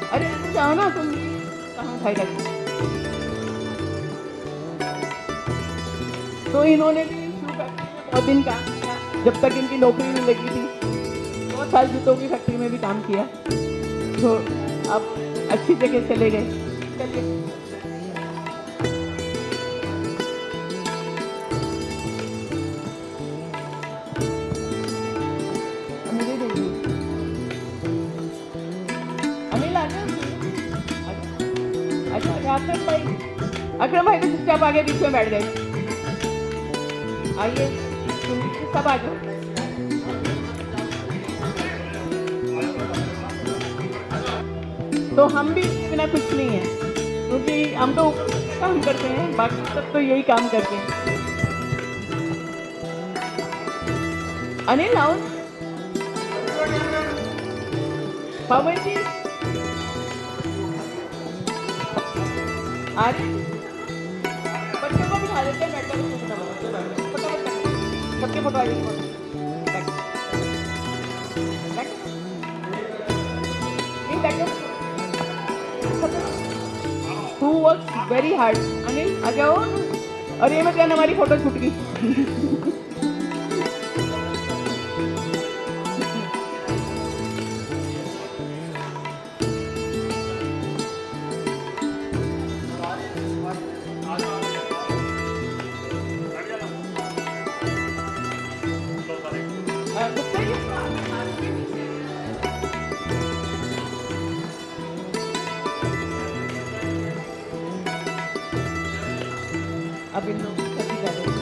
अरे अनुज आओ ना, तुम कहाँ खाएगा? तो इन्होंने भी शू फैक्ट्री में बहुत दिन काम किया, जब तक इनकी नौकरी नहीं लगी थी। 2 साल जूतों की फैक्ट्री में भी काम किया, तो अब अच्छी जगह चले गए। चलिए मुझे देखिए, अनिल आ जाओ। अच्छा अकरम भाई तो चुपचाप आगे बीच में बैठ गए। आइए सब आ जाओ। तो हम भी इतना कुछ नहीं है, क्योंकि हम तो काम करते हैं, बाकी सब तो यही काम करते हैं। अनिल आओ। पवन जी आ रहे, बच्चों को बिठा देते हैं, बैठकर सबके फोटो आ जाएगी। Who works very hard? Anil आ जाओ। और ये मत कहना हमारी फोटो छूट गई। अब इन लोग सभी कर रहे हैं।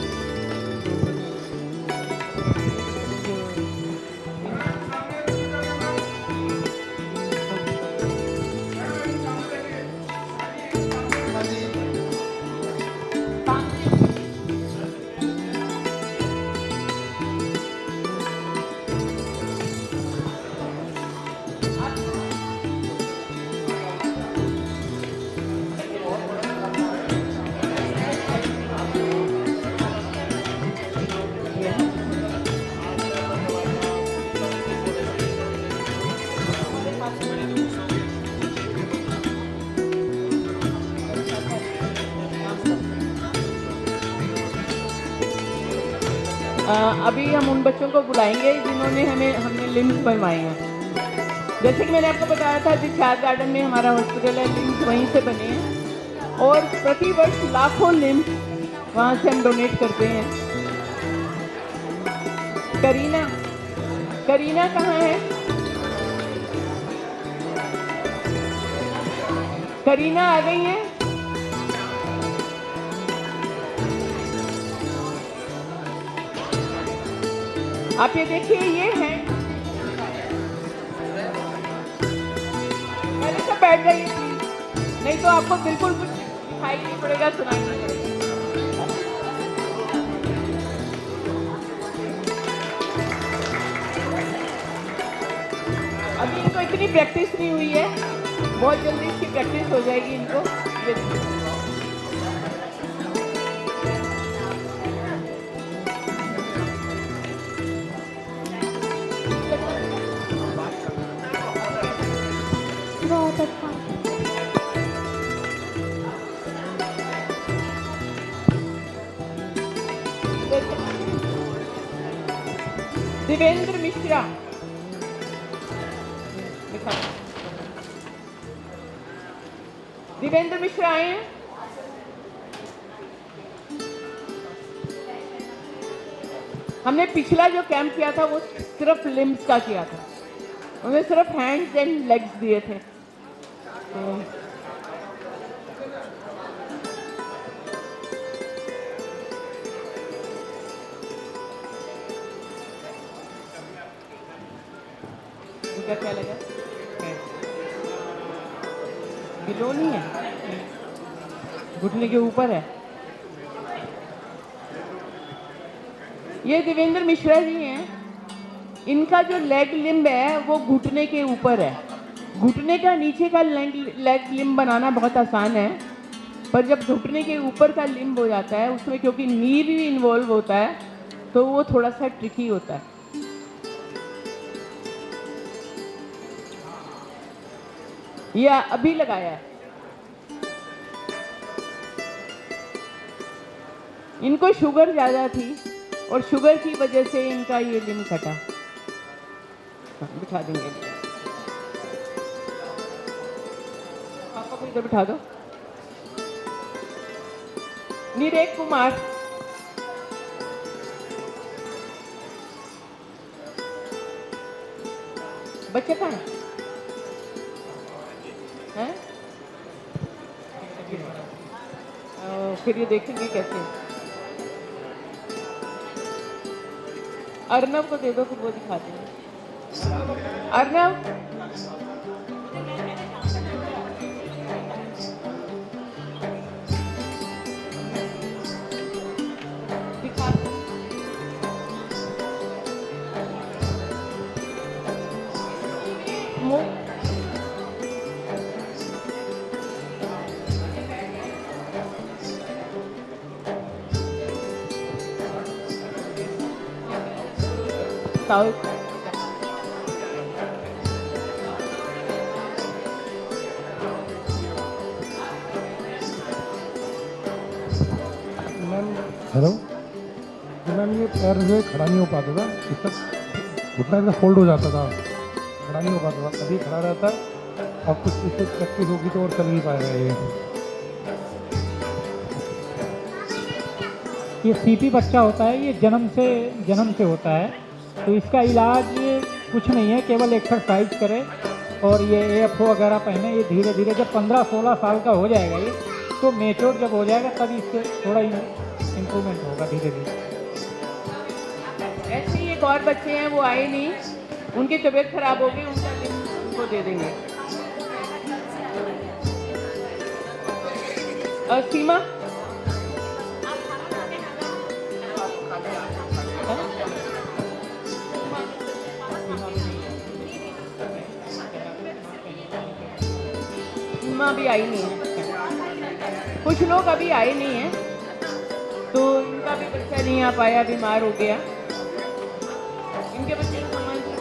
अभी हम उन बच्चों को बुलाएंगे जिन्होंने हमने लिम्स बनवाए हैं। जैसे कि मैंने आपको बताया था, दिक्षात गार्डन में हमारा हॉस्पिटल है, लिम्स वहीं से बने हैं और प्रतिवर्ष लाखों लिम्स वहाँ से हम डोनेट करते हैं। करीना, करीना कहाँ है? करीना आ गई है? आप ये देखिए, ये है, पहले से बैठ जाइए प्लीज, नहीं तो आपको बिल्कुल कुछ दिखाई नहीं पड़ेगा, सुनाई नहीं पड़ेगा। अभी इनको इतनी प्रैक्टिस नहीं हुई है, बहुत जल्दी इसकी प्रैक्टिस हो जाएगी इनको। ये देखिए। बहुत अच्छा। देवेंद्र मिश्रा, देवेंद्र मिश्रा आए हैं। हमने पिछला जो कैंप किया था वो सिर्फ लिम्स का किया था, उन्हें सिर्फ हैंड्स एंड लेग्स दिए थे। तो इनका क्या लगा? बिलो नहीं है, घुटने के ऊपर है। ये देवेंद्र मिश्रा जी हैं, इनका जो लेग लिम्ब है वो घुटने के ऊपर है। घुटने का नीचे का लेग लिम्ब बनाना बहुत आसान है, पर जब घुटने के ऊपर का लिम्ब हो जाता है उसमें क्योंकि नी भी इन्वॉल्व होता है तो वो थोड़ा सा ट्रिकी होता है। ये अभी लगाया है। इनको शुगर ज़्यादा थी और शुगर की वजह से इनका ये लिम्ब कटा। बिठा देंगे, पापा को इधर बिठा दो। निरेक कुमार, बच्चे कहाँ हैं? हैं? फिर ये देखेंगे कैसे। अर्नव को दे दो, फिर वो दिखा देंगे। अर्नव, दिखा दो। मुंह बताओ। मैम हेलो, तो मैम ये पैर जो है खड़ा नहीं हो पाता था, इस तक घुटना ऐसा फोल्ड हो जाता था, खड़ा नहीं हो पाता था। अभी खड़ा रहता है और कुछ इससे प्रैक्टिस होगी तो और चल नहीं पाएगा ये सीपी बच्चा होता है, ये जन्म से होता है, तो इसका इलाज कुछ नहीं है, केवल एक्सरसाइज करें और ये एएफओ वगैरह पहने। ये धीरे धीरे जब 15-16 साल का हो जाएगा ये, तो मेच्योर जब हो जाएगा तब इससे थोड़ा इम्प्रूवमेंट होगा धीरे धीरे। ऐसे ही एक और बच्चे हैं, वो आए नहीं, उनकी तबीयत खराब हो गई, उनका लिंक उनको दे देंगे। सीमा, सीमा अभी आई नहीं है, कुछ लोग अभी आए नहीं हैं, तो इनका भी बच्चा नहीं आ पाया, बीमार हो गया। इनके बच्चे को संभाल के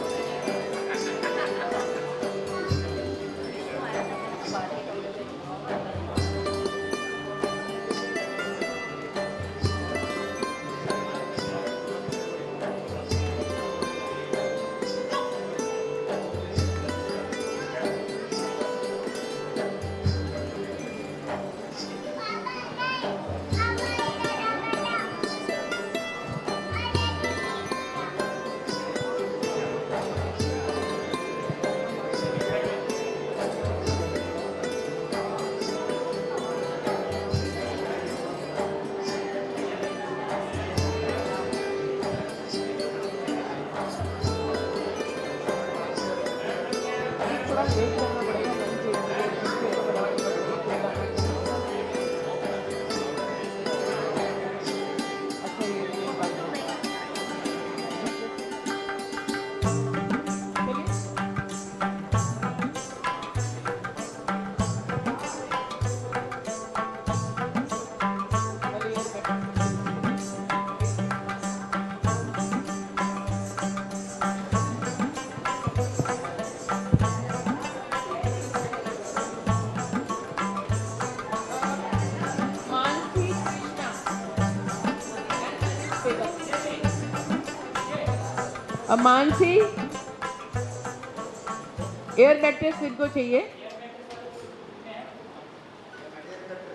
अब मानसी, एयर मैट्रेस इनको चाहिए।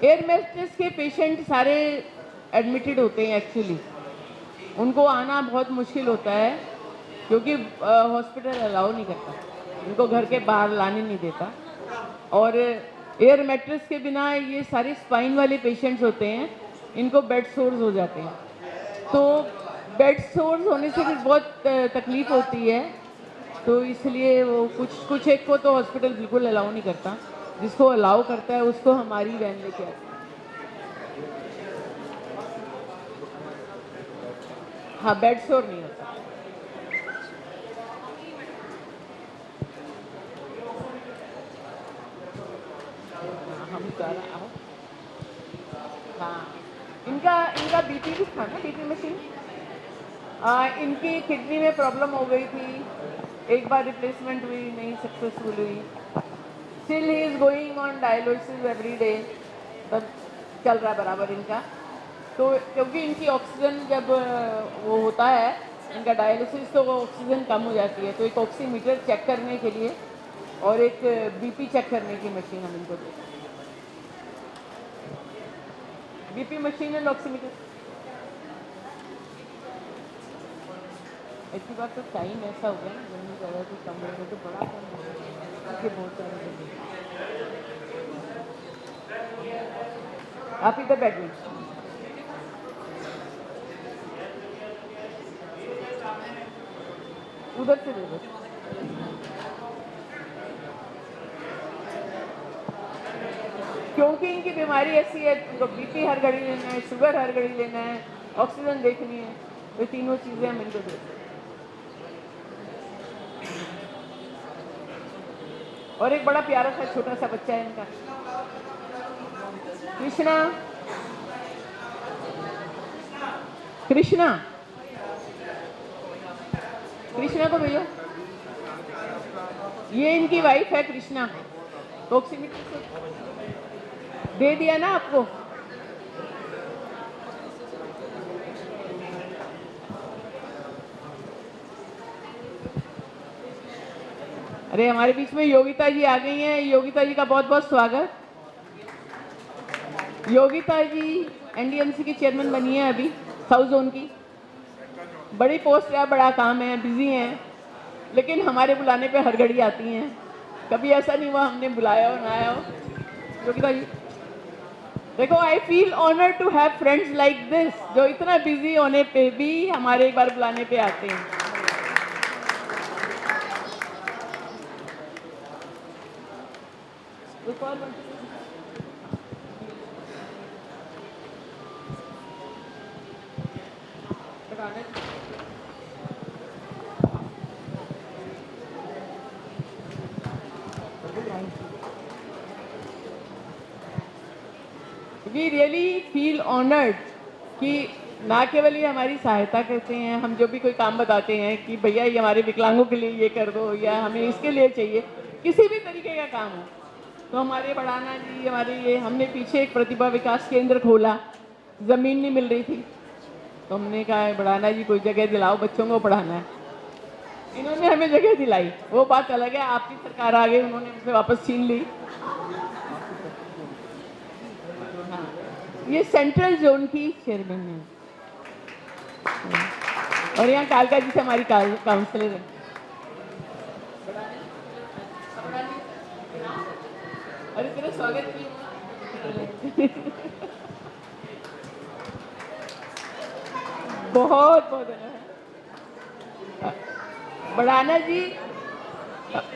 एयर मैट्रेस के पेशेंट सारे एडमिटेड होते हैं एक्चुअली, उनको आना बहुत मुश्किल होता है क्योंकि हॉस्पिटल अलाउ नहीं करता, उनको घर के बाहर लाने नहीं देता। और एयर मैट्रेस के बिना ये सारे स्पाइन वाले पेशेंट्स होते हैं, इनको बेड सोर्स हो जाते हैं। तो बेड सोर्स होने से भी बहुत तकलीफ होती है, तो इसलिए वो कुछ एक को तो हॉस्पिटल बिल्कुल अलाउ नहीं करता, जिसको अलाउ करता है उसको हमारी वैन लेके आती है। हाँ, बेड सोर नहीं होता। हम कर आओ। हाँ, इनका बीपी भी था ना, बीपी मशीन। इनकी किडनी में प्रॉब्लम हो गई थी, एक बार रिप्लेसमेंट हुई, नहीं सक्सेसफुल हुई। Still he is going on dialysis every day, तब चल रहा बराबर इनका। तो क्योंकि इनकी ऑक्सीजन जब वो होता है, इनका डायलिसिस, तो वो ऑक्सीजन कम हो जाती है, तो एक ऑक्सीमीटर चेक करने के लिए और एक बीपी चेक करने की मशीन हम इनको देते हैं। BP machine and oximeter. ऐसी बात तो टाइम ऐसा हो गया ना, जल्दी ज़्यादा तो कम हो गया, तो बड़ा कम हो गया, इसके बहुत सारे लोग। आप इधर बैठिए। उधर से दे दो। क्योंकि इनकी बीमारी ऐसी है, तो बीपी हर घड़ी लेना है, शुगर हर घड़ी लेना है, ऑक्सीजन देखनी है, तो तीनों चीज़ें हम इनको देते हैं। और एक बड़ा प्यारा सा छोटा सा बच्चा है इनका, कृष्णा। कृष्णा, कृष्णा को भेजो। ये इनकी वाइफ है कृष्णा, तो ऑक्सीमीटर दे दिया ना आपको। अरे हमारे बीच में योगिता जी आ गई हैं, योगिता जी का बहुत बहुत स्वागत। योगिता जी एनडीएमसी की चेयरमैन बनी है अभी, साउथ जोन की। बड़ी पोस्ट है, बड़ा काम है, बिजी हैं, लेकिन हमारे बुलाने पे हर घड़ी आती हैं। कभी ऐसा नहीं हुआ हमने बुलाया हो ना आया हो। योगिता जी देखो, I feel honour to have friends like this, जो इतना बिजी होने पे भी हमारे एक बार बुलाने पे आते हैं। वी रियली फील ऑनर्ड कि ना केवल ये हमारी सहायता करते हैं, हम जो भी कोई काम बताते हैं कि भैया ये हमारे विकलांगों के लिए ये कर दो या हमें इसके लिए चाहिए, किसी भी तरीके का काम हो, तो हमारे बढ़ाना जी, हमारे ये, हमने पीछे एक प्रतिभा विकास केंद्र खोला, ज़मीन नहीं मिल रही थी, तो हमने कहा बढ़ाना जी कोई जगह दिलाओ, बच्चों को पढ़ाना है। इन्होंने हमें जगह दिलाई, वो बात अलग है, आपकी सरकार आ गई, उन्होंने हमसे वापस छीन ली। ये सेंट्रल जोन की चेयरमैन है और यहाँ कालका जी से हमारी काउंसलर है। अरे तेरा स्वागत की बहुत बहुत धन्यवाद। बढ़ाना जी,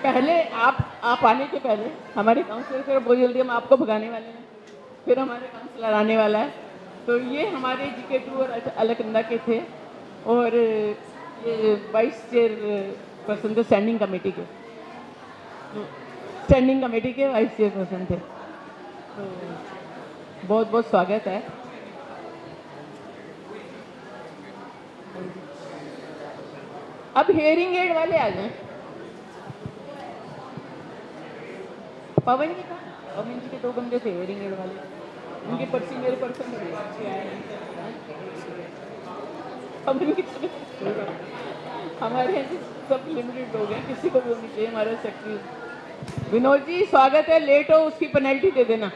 पहले आप आने के पहले हमारे काउंसलर से बहुत जल्दी हम आपको भगाने वाले हैं, फिर हमारे काउंसलर आने वाला है। तो ये हमारे GK2 और अलकनंदा के थे और ये वाइस चेयर पर्सन थे स्टैंडिंग कमेटी के वाइस चेयर पर्सन थे। तो बहुत बहुत स्वागत है। अब हेयरिंग एड वाले आ जाएं। पवन जी का, पवन जी के 2 बंदे थे हेयरिंग एड वाले, उनकी पर्ची मेरे पर्सन में पवन की हमारे यहाँ सब लिमिटेड लोग हैं, किसी को भी होनी चाहिए। हमारा सेक्रेटरी विनोद जी, स्वागत है। लेट हो उसकी पेनल्टी दे देना।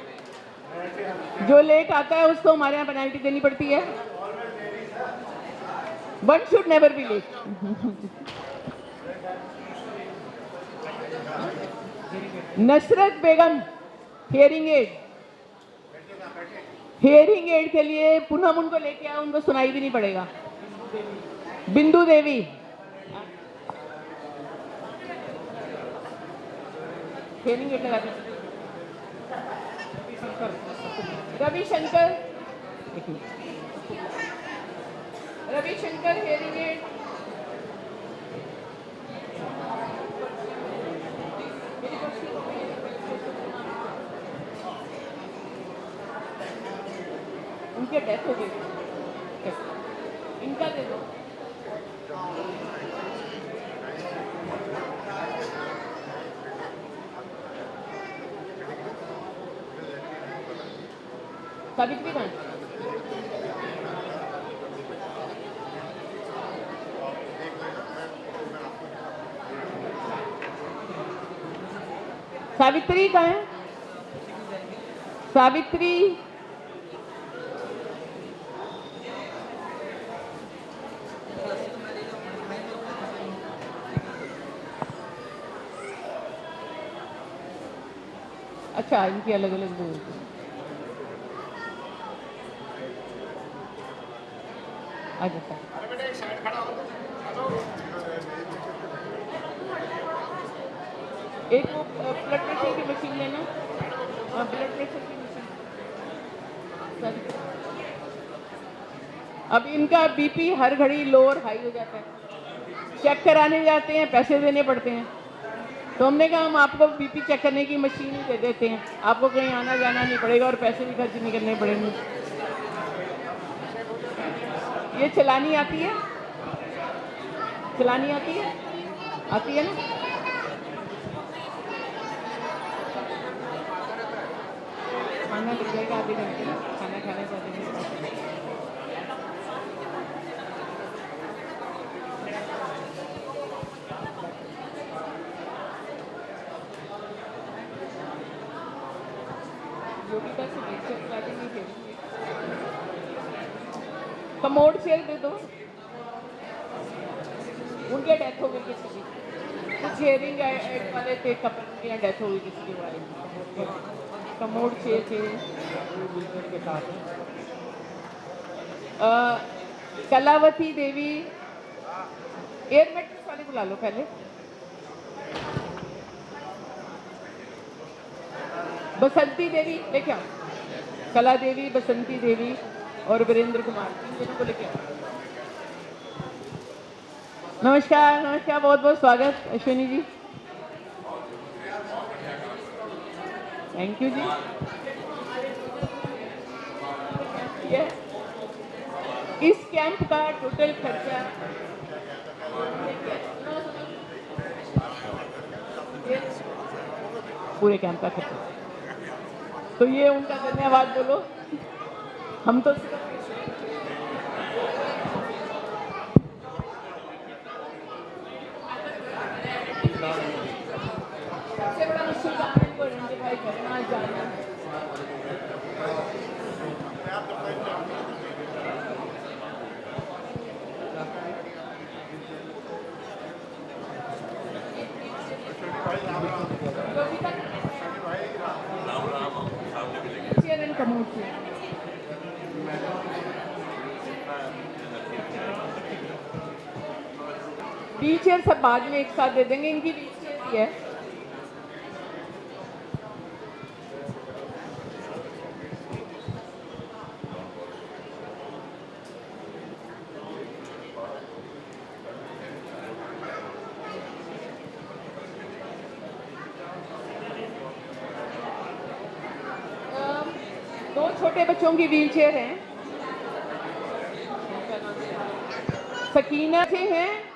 जो लेट आता है उसको हमारे यहाँ पेनल्टी देनी पड़ती है। One should never be late. Nusrat Begum, hearing aid. Hearing aid के लिए पूनम उनको लेके आओ, उनको सुनाई भी नहीं पड़ेगा। बिंदु देवी, हियरिंग एड लगा दीजिए। Ravishankar, Ravishankar hearing aid. उनकी डेथ हो गई, इनका दे दो। सावित्री कहाँ? सावित्री कहाँ है? सावित्री अच्छा, इनकी अलग अलग दो। आजा सर। एक वो ब्लड प्रेशर की मशीन लेना। ब्लड प्रेशर की मशीन। अब इनका बीपी हर घड़ी लो और हाई हो जाता है। चेक कराने जाते हैं, पैसे देने पड़ते हैं। तो हमने कहा हम आपको बीपी चेक करने की मशीन ही दे देते हैं, आपको कहीं आना जाना नहीं पड़ेगा और पैसे भी खर्च नहीं करने पड़ेंगे। ये चलानी आती है? चलानी आती है? आती है ना? खाना लग जाएगा आधे घंटे, खाना खाने का आधे घंटे। योगिता से व्हीलचेयर चला देंगे फिर। कमोड चेयर दे दो। उनके डेथ हो गई किसी की, कुछ हियरिंग एड वाले थे, कपल की डेथ हो गई किसी के बारे में। कमोड चेयर थे के साथ। कलावती देवी, एयर मैट्रेस वाले बुला लो पहले। बसंती देवी लेके आओ। कला देवी, बसंती देवी और वीरेंद्र कुमार, इन दोनों को लेके आओ। नमस्कार, नमस्कार, बहुत बहुत स्वागत अश्विनी जी। थैंक यू जी। ये इस कैंप का टोटल खर्चा पूरे कैंप का खर्चा, तो ये उनका धन्यवाद बोलो। हम तो सबसे बड़ा मुश्किल काम है इनको आइडेंटिफाई करना, जानना। व्हीलचेयर सब बाद में एक साथ दे देंगे, इनकी व्हीलचेयर ही है। दो छोटे बच्चों की व्हीलचेयर है। सकीना से हैं,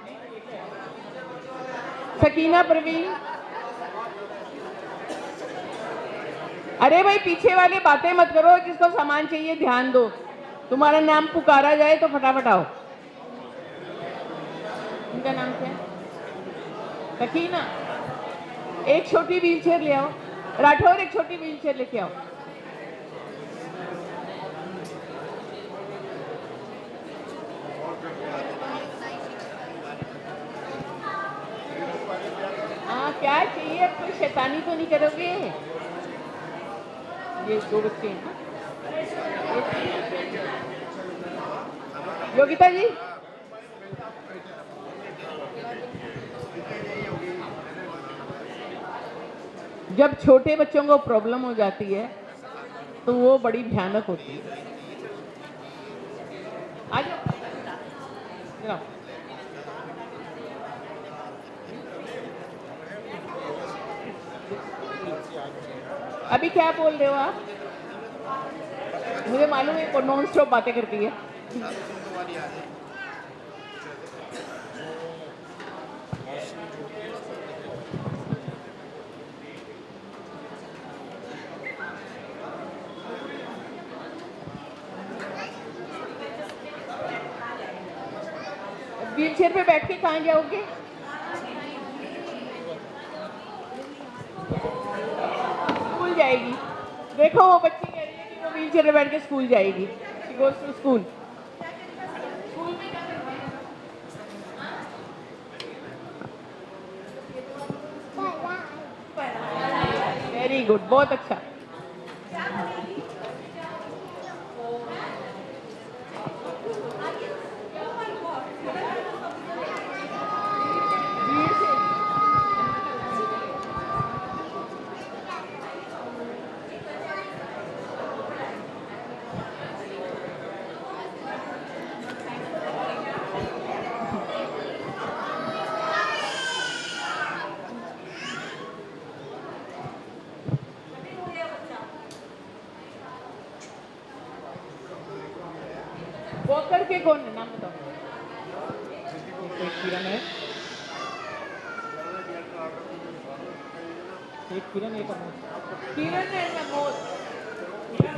सकीना प्रवीण। अरे भाई पीछे वाले बातें मत करो, जिसको सामान चाहिए ध्यान दो। तुम्हारा नाम पुकारा जाए तो फटाफट आओ। उनका नाम क्या है? सकीना, एक छोटी व्हील चेयर ले आओ। राठौर, एक छोटी व्हील चेयर लेके आओ। हाँ, क्या चाहिए? अब कोई शैतानी तो नहीं करोगे? ये 2 बच्चे हैं। योगिता जी, जब छोटे बच्चों को प्रॉब्लम हो जाती है तो वो बड़ी भयानक होती है। आ जाओ, जरा। अभी क्या बोल रहे हो आप? मुझे मालूम है वो नॉन स्टॉप बातें करती है। व्हील चेयर पे बैठ के कहाँ जाओगे? स्कूल जाएगी। देखो वो बच्ची कह रही है कि वो व्हील चेयर पे बैठ के स्कूल जाएगी। She goes to school. Very good, बहुत अच्छा। वॉकर के कौन है? नाम बताओ। एक किरण है, एक किरण, एक अमोद।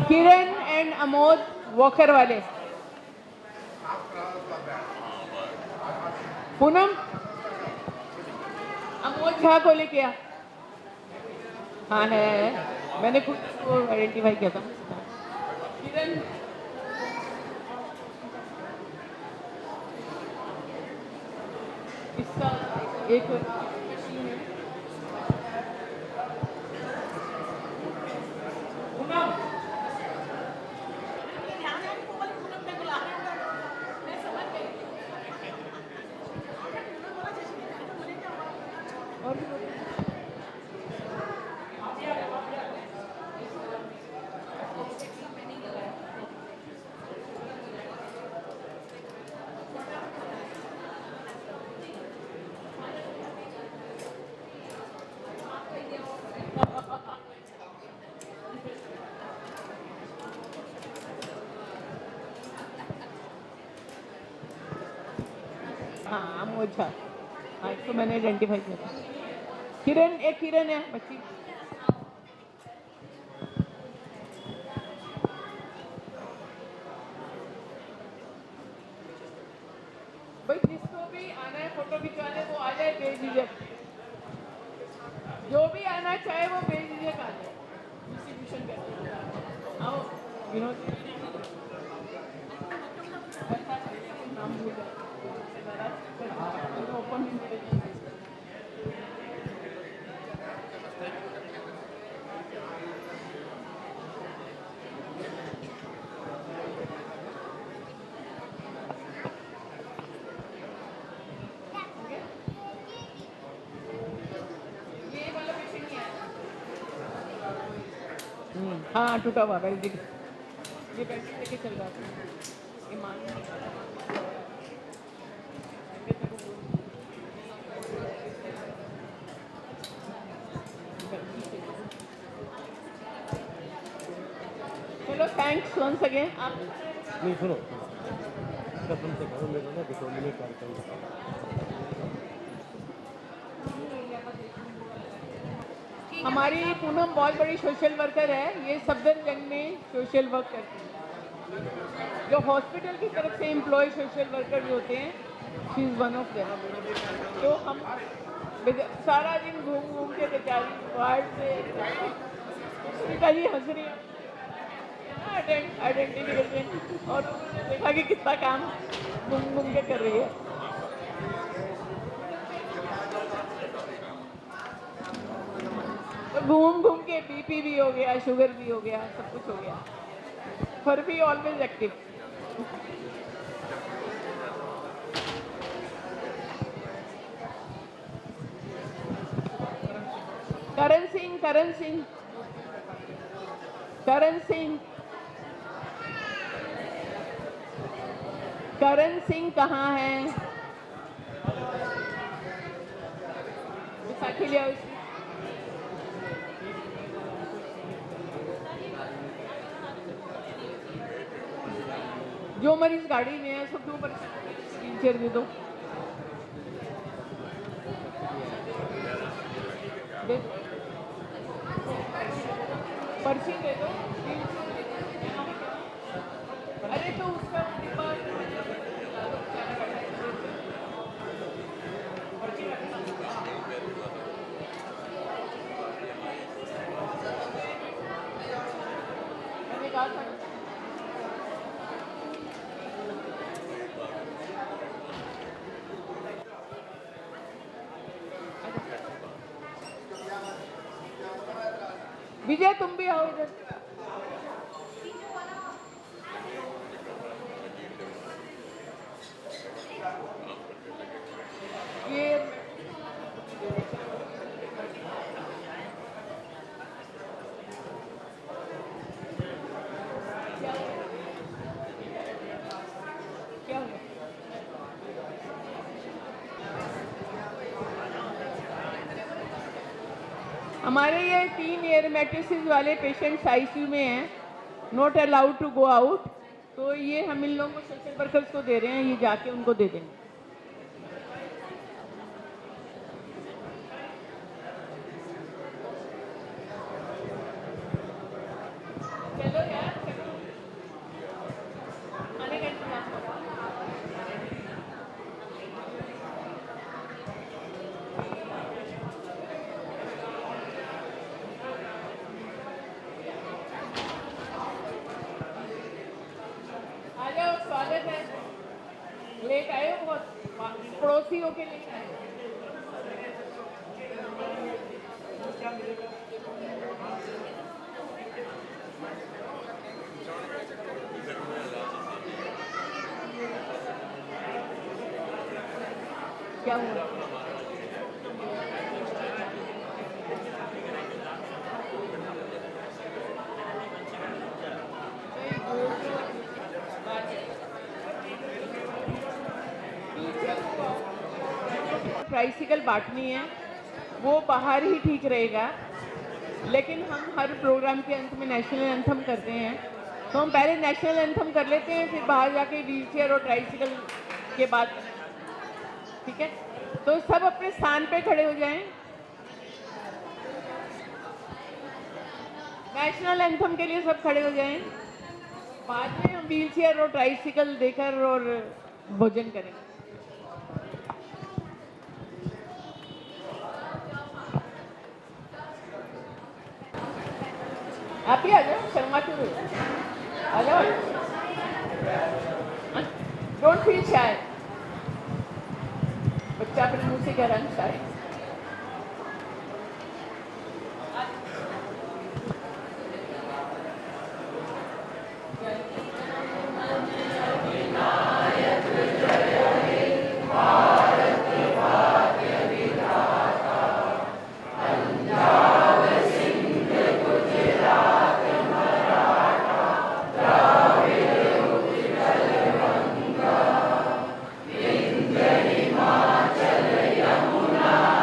किरण एंड अमोद वॉकर वाले। पूनम, अमोद झा को लेके आ। हाँ है, मैंने खुद को आइडेंटिफाई किया था। किरण, इसका एक हाँ अमोद झा। हाँ, इसको मैंने आइडेंटिफाई किया था। किरण, एक किरण है बच्ची। भाई जिसको भी आना है फोटो खिंचवाने वो आ जाए बेझिझक। जो भी आना चाहे वो बेझिझक आ जाए। डिस्ट्रीब्यूशन करते आओ विनोद। नाम भूल जाए। ओपन हाँ टूटा हुआ बेल्ट। ये बेल्ट लेके चल रहा था। ये मान चलो, थैंक्स वंस अगेन। आप नहीं सुनो, कसम से करो, मेरा ना डिटर्मिनेट कार्यक्रम। हमारी पूनम बहुत बड़ी सोशल वर्कर है। ये सफदरजंग में सोशल वर्क करती है। जो हॉस्पिटल की तरफ से एम्प्लॉय सोशल वर्कर जो होते हैं she is one of them. तो हम सारा दिन घूम घूम के बेचारी वार्ड से पिताजी हंस रही है आइडेंटिफिकेशन, और उन्होंने देखा कि कितना काम घूम घूम के कर रही है। तो घूम घूम के बीपी भी हो गया, शुगर भी हो गया, सब कुछ हो गया, पर भी ऑलवेज एक्टिव। करण सिंह, करण सिंह, करण सिंह, करण सिंह कहाँ है? विशाखी ले आओ इसको। जो मरीज गाड़ी में है सबके ऊपर व्हील चेयर दे दो। पर्ची दे दो। अरे तो उसका डिब्बा मैंने कहा था विजय तुम भी आओ इधर। ये क्या हुआ? हमारे ये 3 एयर मैट्रिसेस वाले पेशेंट्स आईसीयू में हैं, not allowed to go out. तो ये हम इन लोगों को सोशल वर्कर्स को दे रहे हैं, ये जाके उनको दे देंगे। चलो यार चलो, खाने का इंतजाम करो। आ जाओ, स्वागत है। लेट आए हो बहुत, पड़ोसी होके लेट आए। क्या हुआ? ट्राइसिकल बांटनी है, वो बाहर ही ठीक रहेगा, लेकिन हम हर प्रोग्राम के अंत में नेशनल एंथम करते हैं, तो हम पहले नेशनल एंथम कर लेते हैं, फिर बाहर जाके व्हीलचेयर और ट्राइसिकल के बाद। ठीक है, तो सब अपने स्थान पे खड़े हो जाएं। नेशनल एंथम के लिए सब खड़े हो जाएं, बाद में हम व्हीलचेयर और ट्राइसिकल देकर और भोजन करेंगे। आप ही आ जाओ, शर्मा क्यों हो? आ जाओ, डोंट फील शाय। बच्चा अपने मुंह से कह रहा है शाय। Yamuna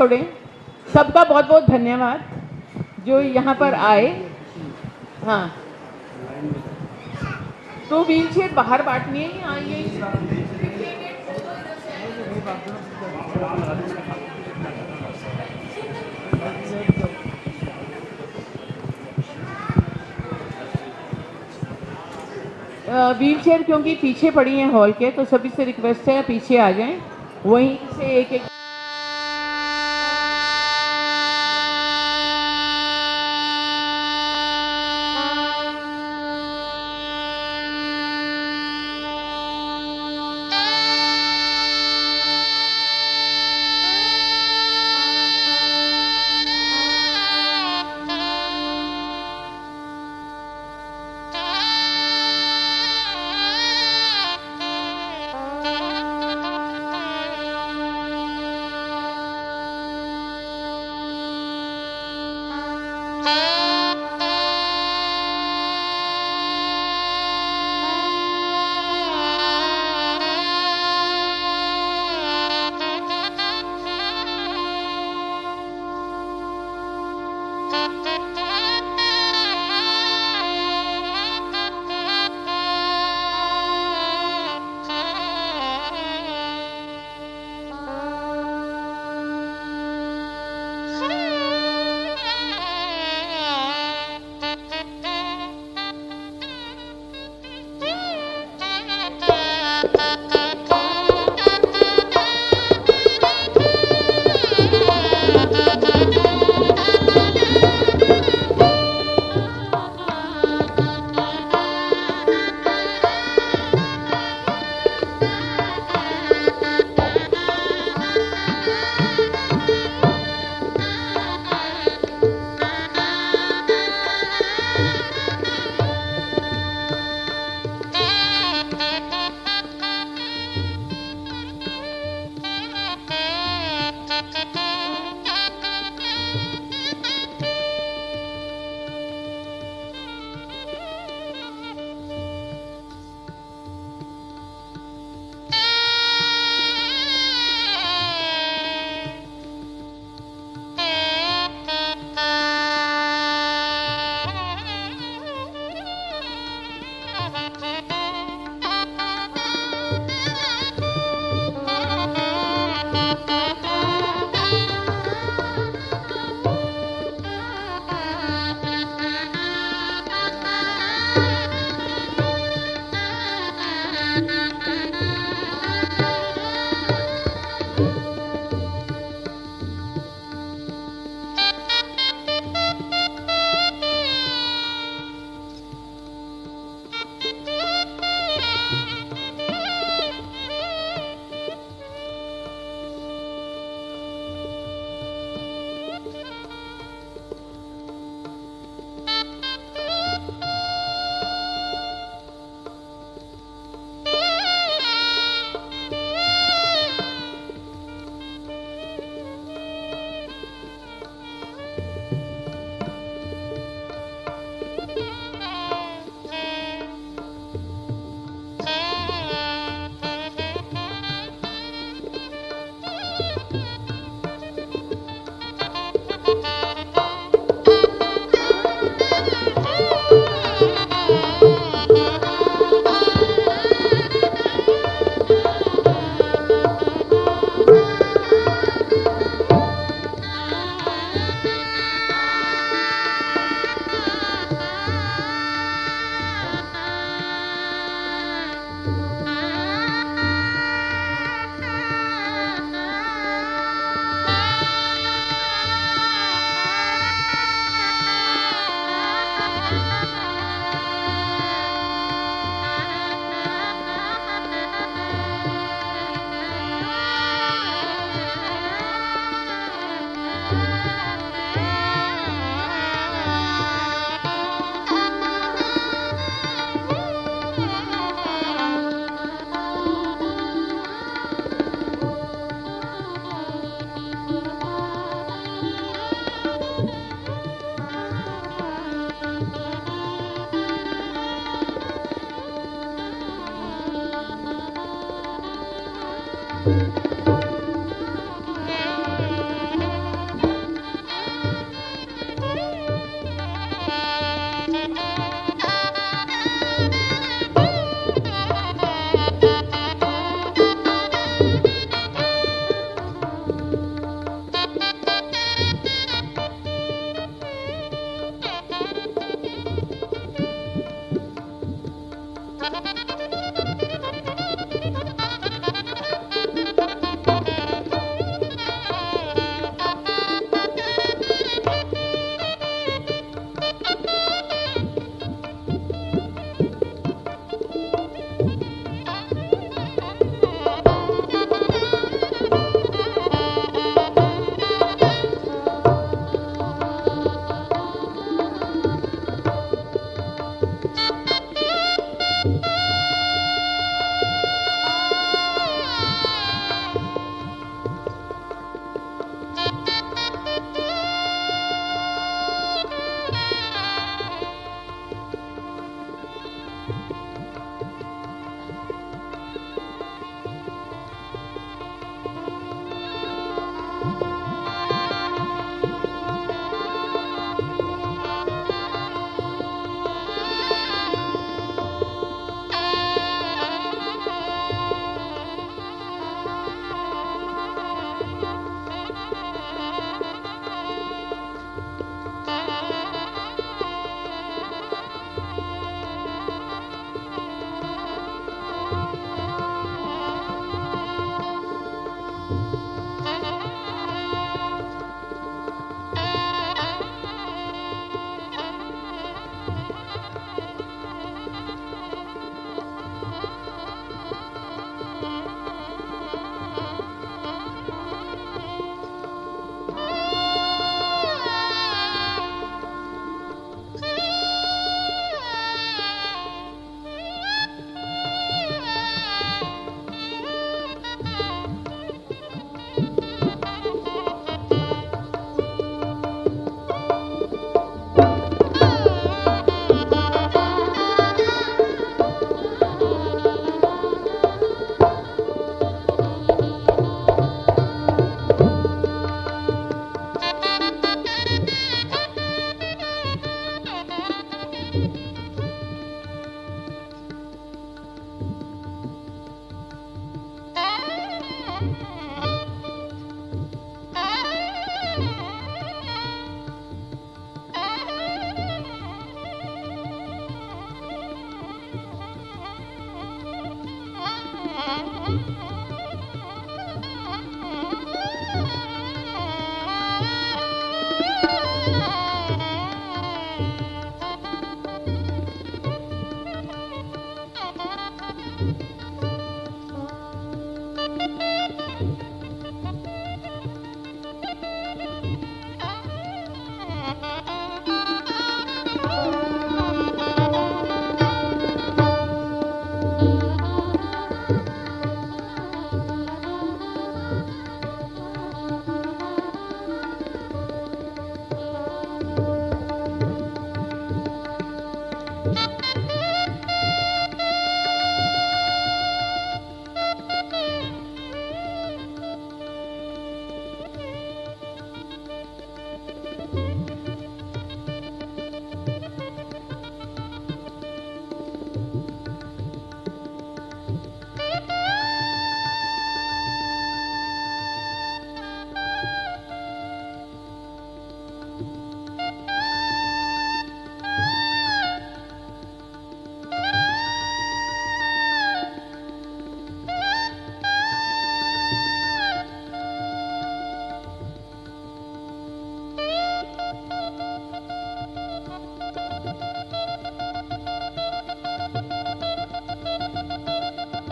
छोड़ें। सबका बहुत बहुत धन्यवाद जो यहाँ पर आए। हाँ, तो व्हील चेयर बाहर बांटनी है यहाँ ये व्हील चेयर क्योंकि पीछे पड़ी हैं हॉल के, तो सभी से रिक्वेस्ट है पीछे आ जाएं, वहीं से एक एक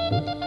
Thank you.